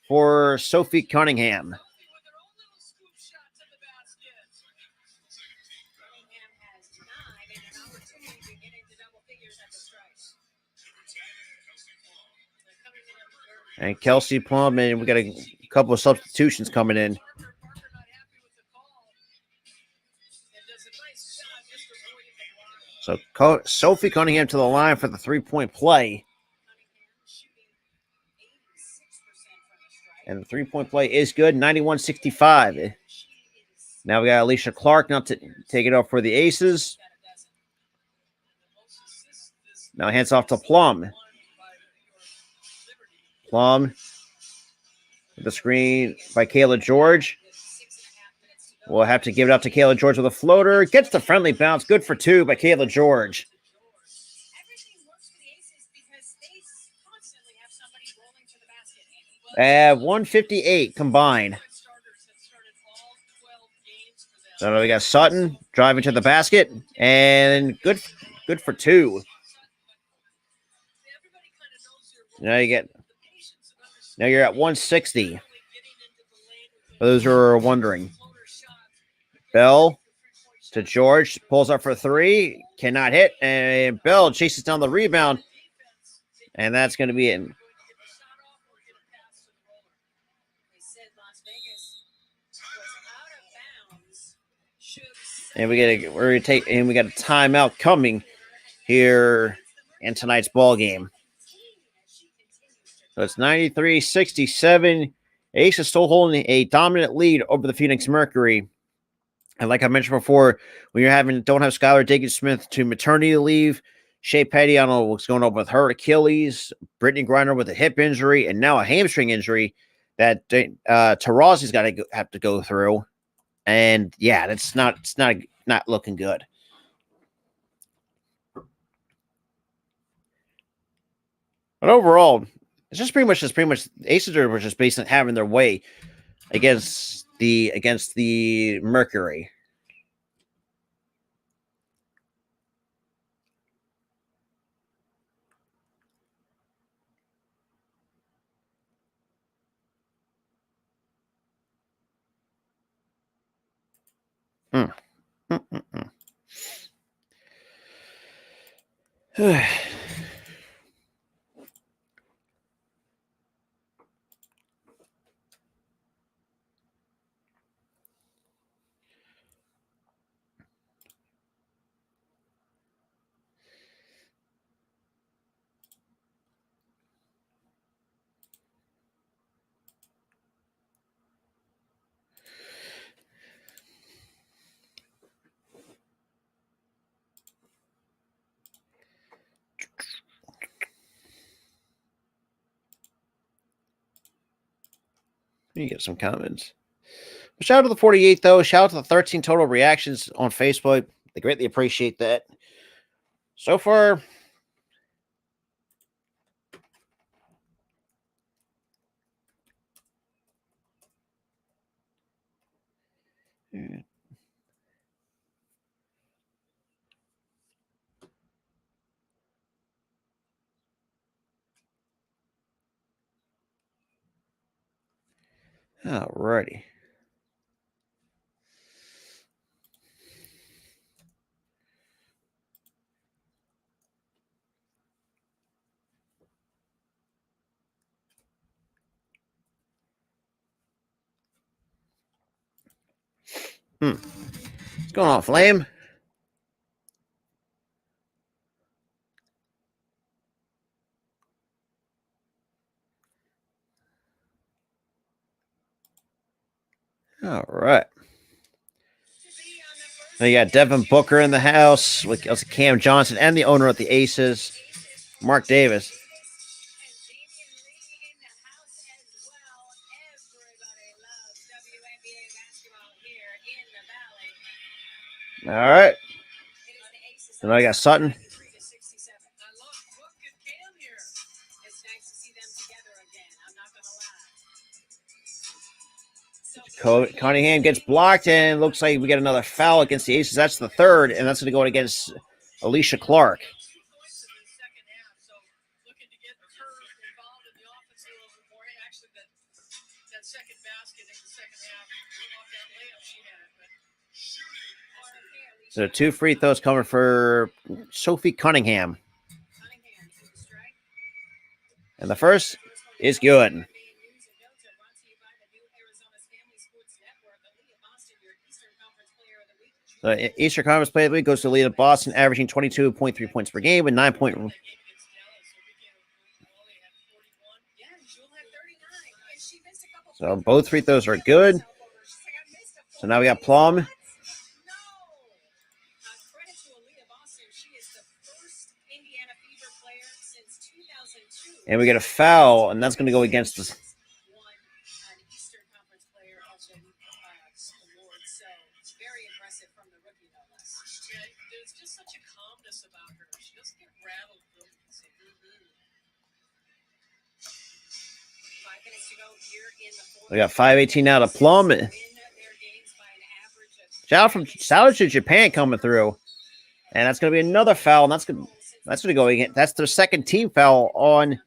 for Sophie Cunningham. With their own little scoop shot to the basket. Cunningham has 9 and an opportunity to get into double figures at the strikes. And Kelsey Plum, and we got a couple of substitutions coming in. Parker not happy with the call. And does a nice job just avoiding the block. So Sophie Cunningham to the line for the 3-point play. Cunningham shooting 86% from the strike. And the 3-point play is good, 91-65. She is Now we got Alicia Clark now to take it up for the Aces. got a dozen. The most assists this Now hands off to Plum. won by Liberty. Plum. The screen by Kayla George. With 6.5 minutes to go. We'll have to give it up to Kayla George with a floater. Gets the friendly bounce. Good for 2 by Kayla George. Everything works for the Aces because they constantly have somebody rolling to the basket. At 158 combined. Starters have started all 12 games for them. So we got Sutton driving to the basket. And good for 2. Everybody kind of knows their role. Now you get The patience of understanding now you're at 160. getting into the lane with For those who are wondering. floater shot. Bell to George. Pulls up for 3. Cannot hit. And Bell chases down the rebound. And that's going to be it. Going to get the shot off or get a pass to the roller. They said Las Vegas was out of bounds. Should And we got a timeout coming here in tonight's ball game. So it's 93-67. Ace is still holding a dominant lead over the Phoenix Mercury. And like I mentioned before, when don't have Skylar Diggins-Smith to maternity leave, Shea Petty, I don't know what's going on with her Achilles, Brittany Griner with a hip injury, and now a hamstring injury that Tarazi's got to have to go through. And yeah, it's not looking good. But overall, it's just pretty much Aces were just basically having their way against the Mercury. You get some comments. But shout out to the 48, though. Shout out to the 13 total reactions on Facebook. They greatly appreciate that. So far, alrighty. What's going on, Flame? All right. Now you got Devin Booker in the house with Cam Johnson and the owner of the Aces, Mark Davis. And Damian Lee in the house as well. Everybody loves WNBA basketball here in the Valley. All right. It is the Aces. Then I got Sutton. 3-67. I love Book and Cam here. It's nice to see them together again. I'm not gonna lie. Cunningham gets blocked, and looks like we get another foul against the Aces. That's the third, and that's going to go against Alicia Clark. 2 points in So 2 free throws coming for Sophie Cunningham. And the first is good. The Eastern Conference Player of the Week goes to the lead of Boston, averaging 22.3 points per game with 9 point. So both free throws are good. So now we got Plum. And we get a foul, and that's going to go against us. There's just such a calmness about her. She doesn't get rattled real easy. We got 5:18 now to Plum. Shout out to Japan coming through. And that's going to be another foul, and that's going to go again. That's their second team foul on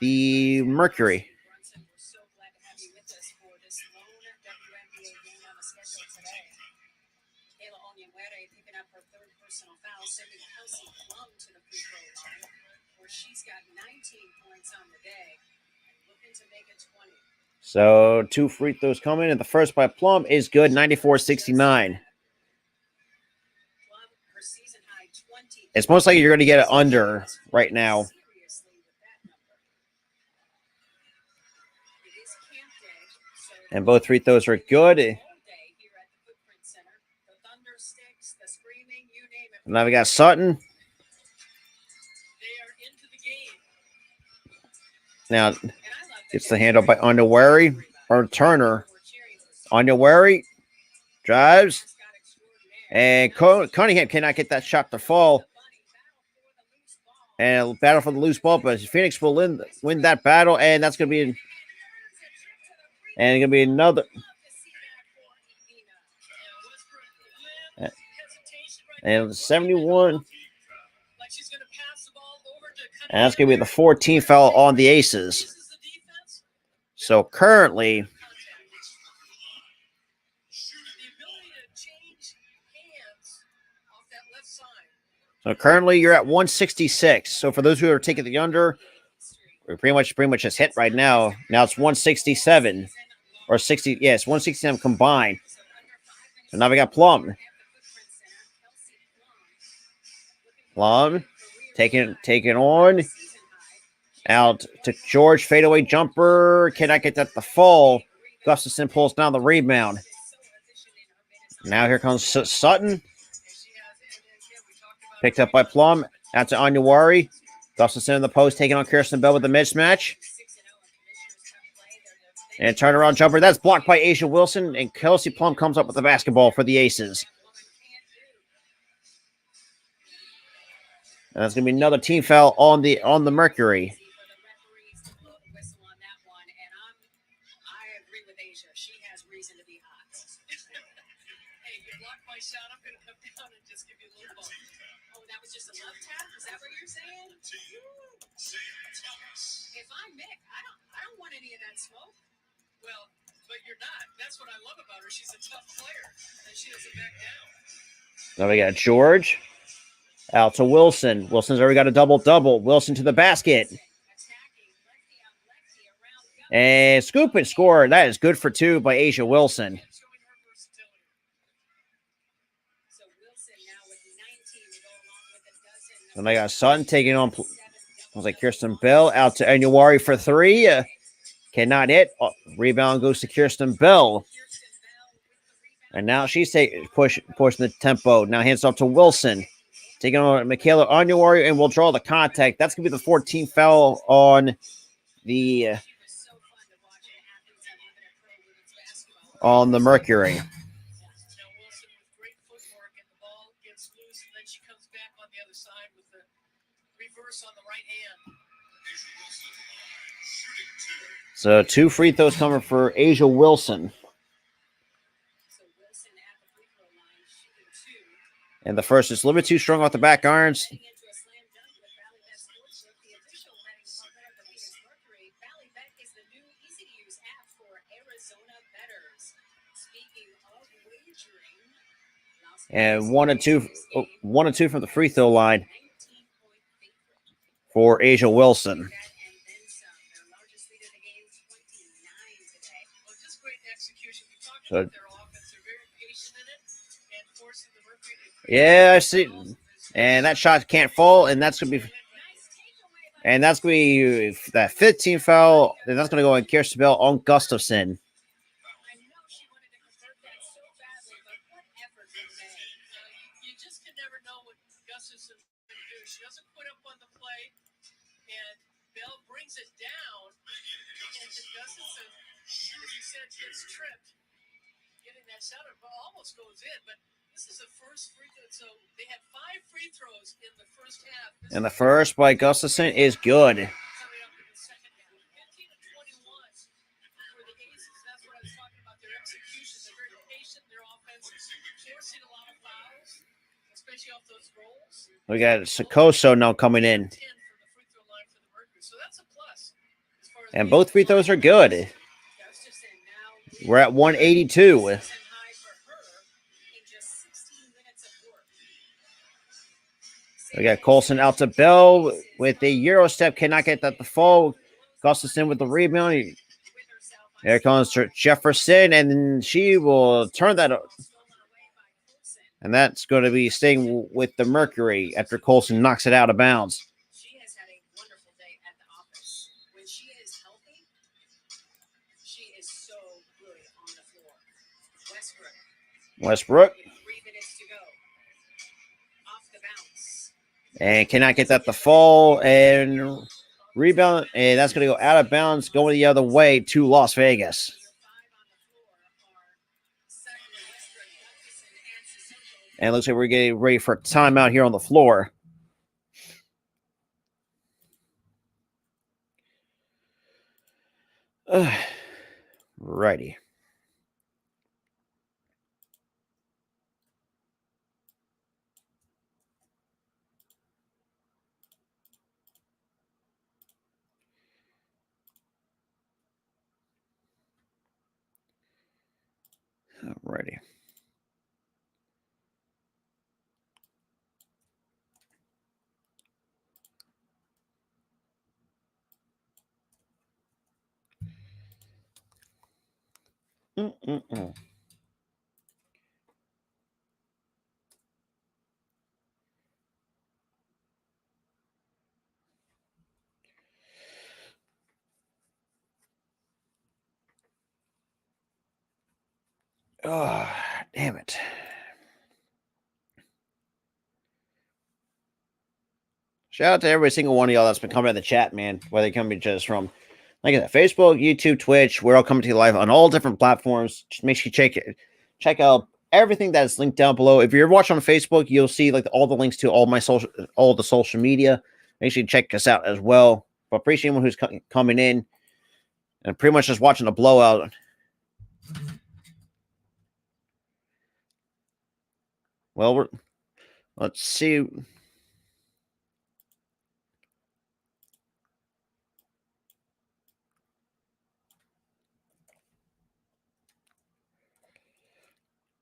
the Mercury. So 2 free throws coming, and the first by Plum is good, 94-69. It's most likely you're going to get it under right now. And both free throws are good. And now we got Sutton. Now gets the handle by Underwary or Turner. Underwary drives. And Cunningham cannot get that shot to fall. And a battle for the loose ball, but Phoenix will win that battle, and that's going to be another. And 71. And that's going to be the 14th foul on the Aces. So currently, you're at 166. So for those who are taking the under, we're pretty much just hit right now. Now it's 167 or 60. Yes, 167 combined. So now we got Plum. Plum taking on out to George, fadeaway jumper. Cannot get that to fall. Gustafson pulls down the rebound. Now here comes Sutton. Picked up by Plum. Out to Anyawari. Gustafson in the post, taking on Kirsten Bell with the mismatch. And turnaround jumper. That's blocked by Asia Wilson. And Kelsey Plum comes up with the basketball for the Aces. And that's going to be another team foul on the Mercury. If I'm Mick, I don't want any of that smoke. Well, but you're not. That's what I love about her. She's a tough player, and she doesn't back down. Now we got George out to Wilson. Wilson's already got a double-double. Wilson to the basket. And scoop and score. That is good for 2 by Asia Wilson. And I got Sutton taking on Kirsten Bell out to Anyawari for 3. Cannot hit. Rebound goes to Kirsten Bell. And now she's pushing the tempo. Now hands off to Wilson. Taking on Michaela Anyawari, and we'll draw the contact. That's going to be the 14th foul on the Mercury. So 2 free throws coming for Asia Wilson. And the first is a little bit too strong off the back irons. And 1 and 2 from the free throw line for Asia Wilson. So, yeah, I see. And that shot can't fall, and that's gonna be that 15 foul, and that's gonna go in Kirsten Bell on Gustafson. I know she wanted to convert that so badly, but what effort from May? You just can never know what Gustafson's going to do. She doesn't quit up on the play, and Bell brings it down, and Gustafson, as you said, gets tripped. Getting that shot almost goes in, but this is the first free throw. So they had 5 free throws in the first half. And the first by Gustafson is good. Coming up in the second half, 15 to 21 for the Aces. That's what I was talking about. Their execution, they're very patient. Their offense is forcing a lot of fouls, especially off those rolls. We got Secoso now coming in. 10 from the free throw line for the Mercury, so that's a plus. As far as And both free throws are good. Gustafson now We're at 182. season high for her in just 16 minutes of work. We got Colson out to Bell with a Euro step. Cannot get that to fall. Gustafson with the rebound. Here comes Jefferson, and she will turn that up. And that's going to be staying with the Mercury after Colson knocks it out of bounds. She has had a wonderful day at the office. When she is healthy, she is so good on the floor. Westbrook. With 3 minutes to go. Off the bounce. And cannot get that to fall. And rebound. And that's going to go out of bounds, going the other way to Las Vegas. Your 5 on the floor are Sutton, Westbrook, Gustafson, and Sissoko. And it looks like we're getting ready for a timeout here on the floor. Righty. Alrighty. Oh, damn it. Shout out to every single one of y'all that's been coming in the chat, man. Whether you're coming just from, like I said, Facebook, YouTube, Twitch. We're all coming to you live on all different platforms. Just make sure you check out everything that is linked down below. If you're watching on Facebook, you'll see like all the links to all the social media. Make sure you check us out as well. But appreciate anyone who's coming in and pretty much just watching the blowout. Well, let's see.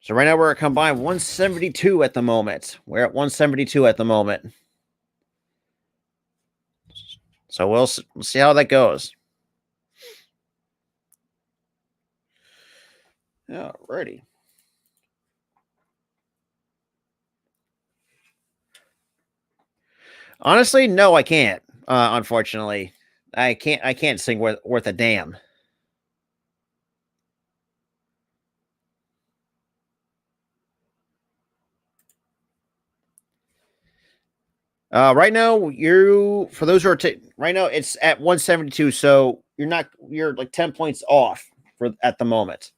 So right now we're at combined 172 at the moment. We're at 172 at the moment. So we'll see how that goes. Alrighty. Honestly, no, I can't. Unfortunately, I can't sing worth a damn. Right now, for those who are right now, it's at 172. So you're like 10 points off at the moment.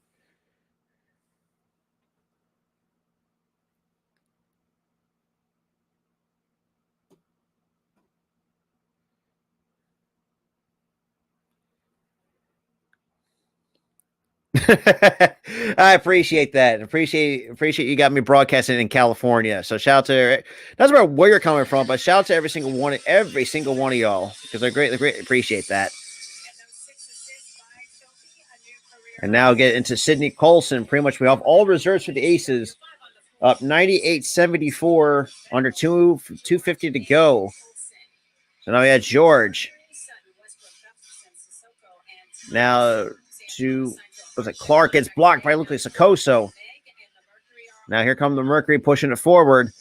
I appreciate that. Appreciate you got me broadcasting in California. So shout out to doesn't matter where you're coming from, but shout out to every single one of y'all because I greatly appreciate that. And now get into Sydney Colson. Pretty much we have all reserves for the Aces. Up 98-74, under 250 to go. So now we got George. Now Clark gets blocked by Lucas Sakoso. Now here come the Mercury pushing it forward.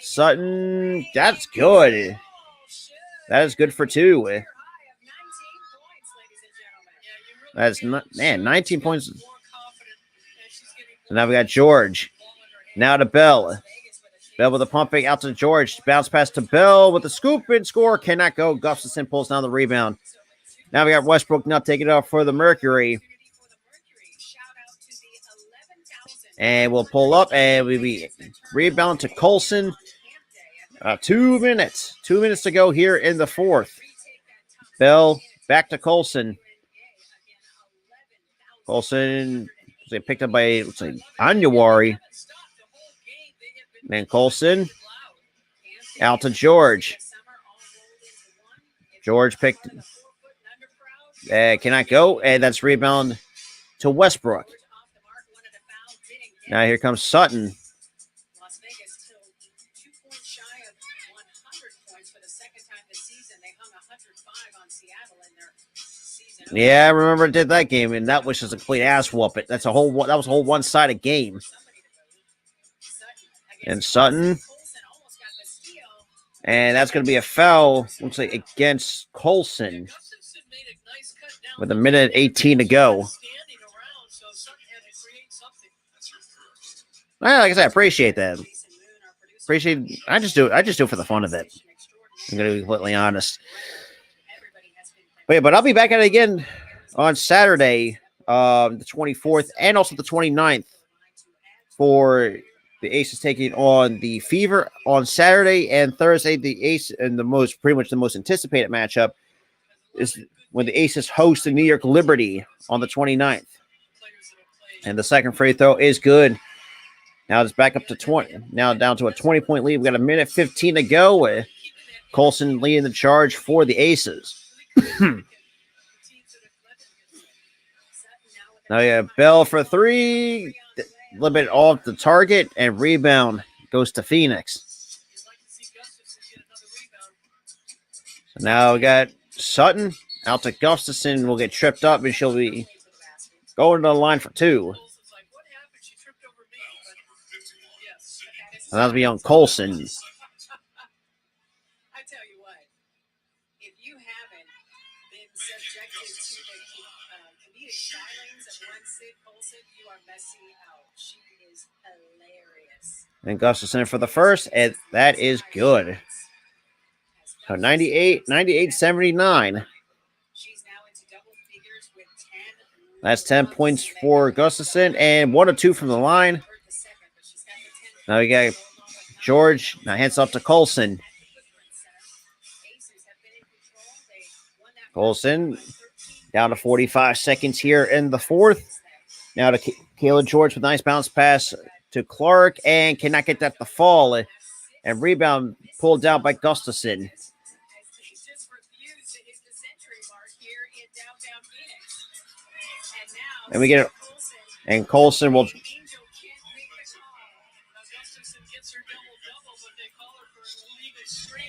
Sutton, that's good. That is good for 2. That's not, man, 19 points. So now we got George. Now to Bell. Bell with the pumping out to George. Bounce pass to Bell with the scoop and score. Cannot go. Gustafson pulls down the rebound. Now we got Westbrook now taking it off for the Mercury. And we'll pull up and we rebound to Colson. 2 minutes. 2 minutes to go here in the fourth. Bell back to Colson. Colson picked up by Anyawari. And Colson out to George. George picked. Cannot go. And that's rebound to Westbrook. Now here comes Sutton. Las Vegas still 2 points shy of 100 points for the second time this season. They hung 105 on Seattle in their season. Yeah, I remember I did that game, and that was just a complete ass whooping. That was a whole one-sided game. And Sutton. And that's going to be a foul, looks like, against Colson. With 1:18 to go. Well, like I said, I appreciate that. I just do it for the fun of it. I'm going to be completely honest. But I'll be back at it again on Saturday, the 24th, and also the 29th for the Aces taking on the Fever on Saturday and Thursday. The Ace and pretty much the most anticipated matchup is when the Aces host the New York Liberty on the 29th. And the second free throw is good. Now it's back up to 20. Now down to a 20-point lead. We got 1:15 to go. Colson leading the charge for the Aces. Now you have Bell for 3. A little bit off the target, and rebound goes to Phoenix. So now we got Sutton out to Gustafson. Will get tripped up, and she'll be going to the line for 2. And that'll be on Colson. I tell you what, if you haven't been subjected to the comedic stylings of one Sid Colson, you are missing out. She is hilarious. And Gustafson for the first, and that is good. So 98-79. She's now into double figures with 10. That's 10 points for Gustafson, and 1 or 2 from the line. Now we got George. Now hands up to Colson. Colson down to 45 seconds here in the fourth. Now to Kayla George with a nice bounce pass to Clark, and cannot get that to fall. And rebound pulled down by Gustafson. And we get it. And Colson will.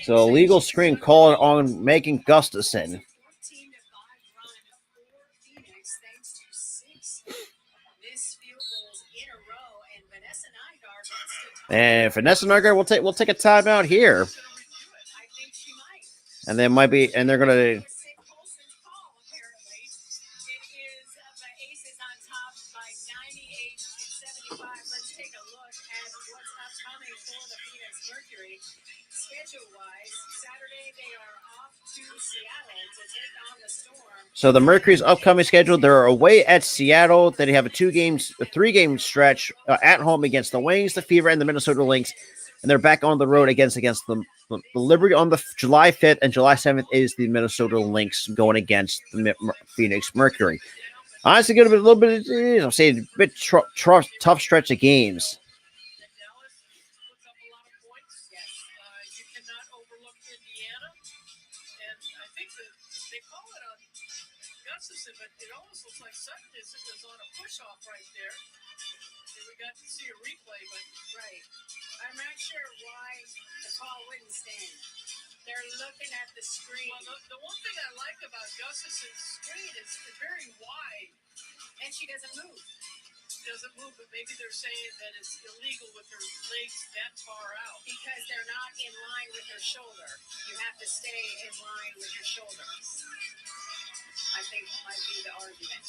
So illegal screen called on making Gustafson. And Vanessa Nygaard will take a timeout here. And they might be, and they're gonna. Let's take a look at what's upcoming for the Phoenix Mercury. Schedule-wise, Saturday they are off to Seattle to take on the Storm. So the Mercury's upcoming schedule, they're away at Seattle. Then they have a 3-game stretch at home against the Wings, the Fever, and the Minnesota Lynx. And they're back on the road against the Liberty on the July 5th, and July 7th is the Minnesota Lynx going against the Phoenix Mercury. Honestly, going to be a little bit, I'll say, a bit tough stretch of games. But it almost looks like Sutton is on got to see a replay, but Right. I'm not sure why the call wouldn't stand. They're looking at the screen. well, the one thing I like about Justice's screen is it's very wide. And she doesn't move. Doesn't move, but maybe they're saying that it's illegal with her legs that far out. Because they're not in line with her shoulder. You have to stay in line with your shoulder. I think might be the argument.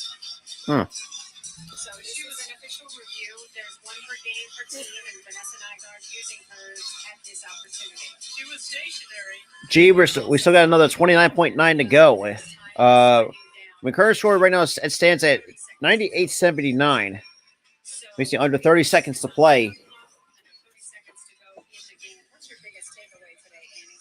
So this is an official review. There's one per game per team, and Vanessa Nygaard using hers at this opportunity. She was stationary. Jeebers, we still got another 29.9 to go. My current score right now it stands at 98-79. Basically under 30 seconds to play. 30 seconds to go in the game. What's your biggest takeaway today, Annie?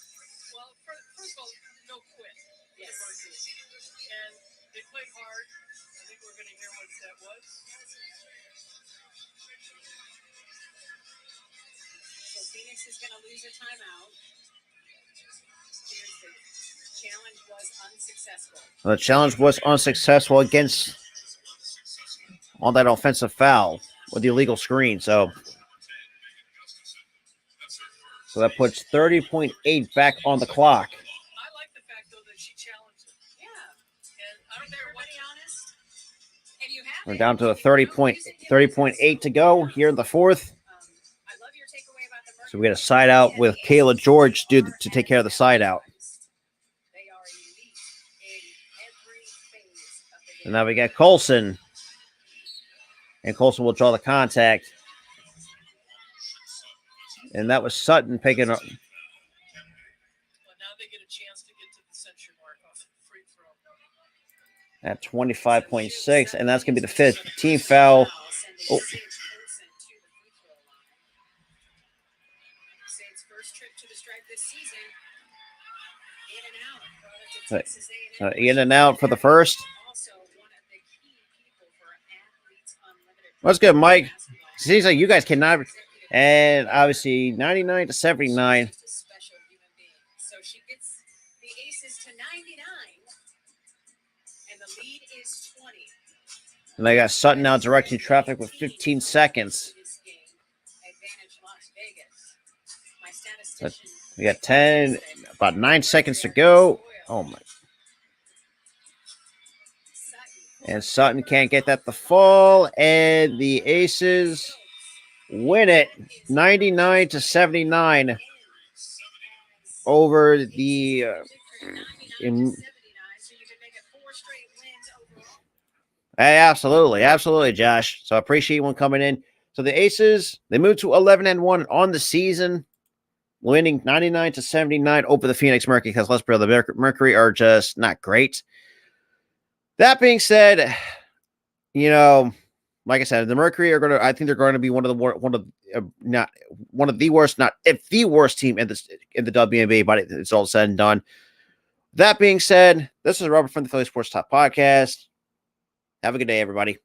Well, first of all, no quit. Yes. And they played hard. I think we're going to hear what that was. So Phoenix is going to lose a timeout. Here's the challenge was unsuccessful. The challenge was unsuccessful against on that offensive foul with the illegal screen. So that puts 30.8 back on the clock. I like the fact, though, that she challenged him. Yeah. And I don't care what. Everybody honest? And you have We're it. down to a 30.8 to go here in the fourth. I love your takeaway about the Mercury. So we got a side out with Kayla George to take care of the side out. They are elite in every phase of the game. And now we got Colson. And Colson will draw the contact. And that was Sutton picking up. Well, now they get a chance to get to the century mark off free throw. At 25.6. And that's going to be the fifth team foul. Oh. Sade's first trip to the stripe this season. In and out. Brought it to Right. Texas A&M. In and out for the first. Also one of the key people for Athletes Unlimited. What's good, Mike? Seems like you guys cannot. And obviously 99-79. Just a special human being. So she gets the aces to 99. And the lead is 20. And they got Sutton now directing traffic with 15 seconds. This game. Advantage Las Vegas. My statistician. We got 10, about 9 seconds to go. Oh my. And Sutton can't get that to fall. And the Aces win it 99-79 over the absolutely, Josh. So I appreciate one coming in. So the Aces, they moved to 11-1 on the season, winning 99-79 over the Phoenix Mercury, because let's be real, the Mercury are just not great. That being said, like I said, the Mercury are I think they're going to be not the worst team in the WNBA, but it's all said and done. That being said, this is Robert from the Philly Sports Talk Podcast. Have a good day, everybody.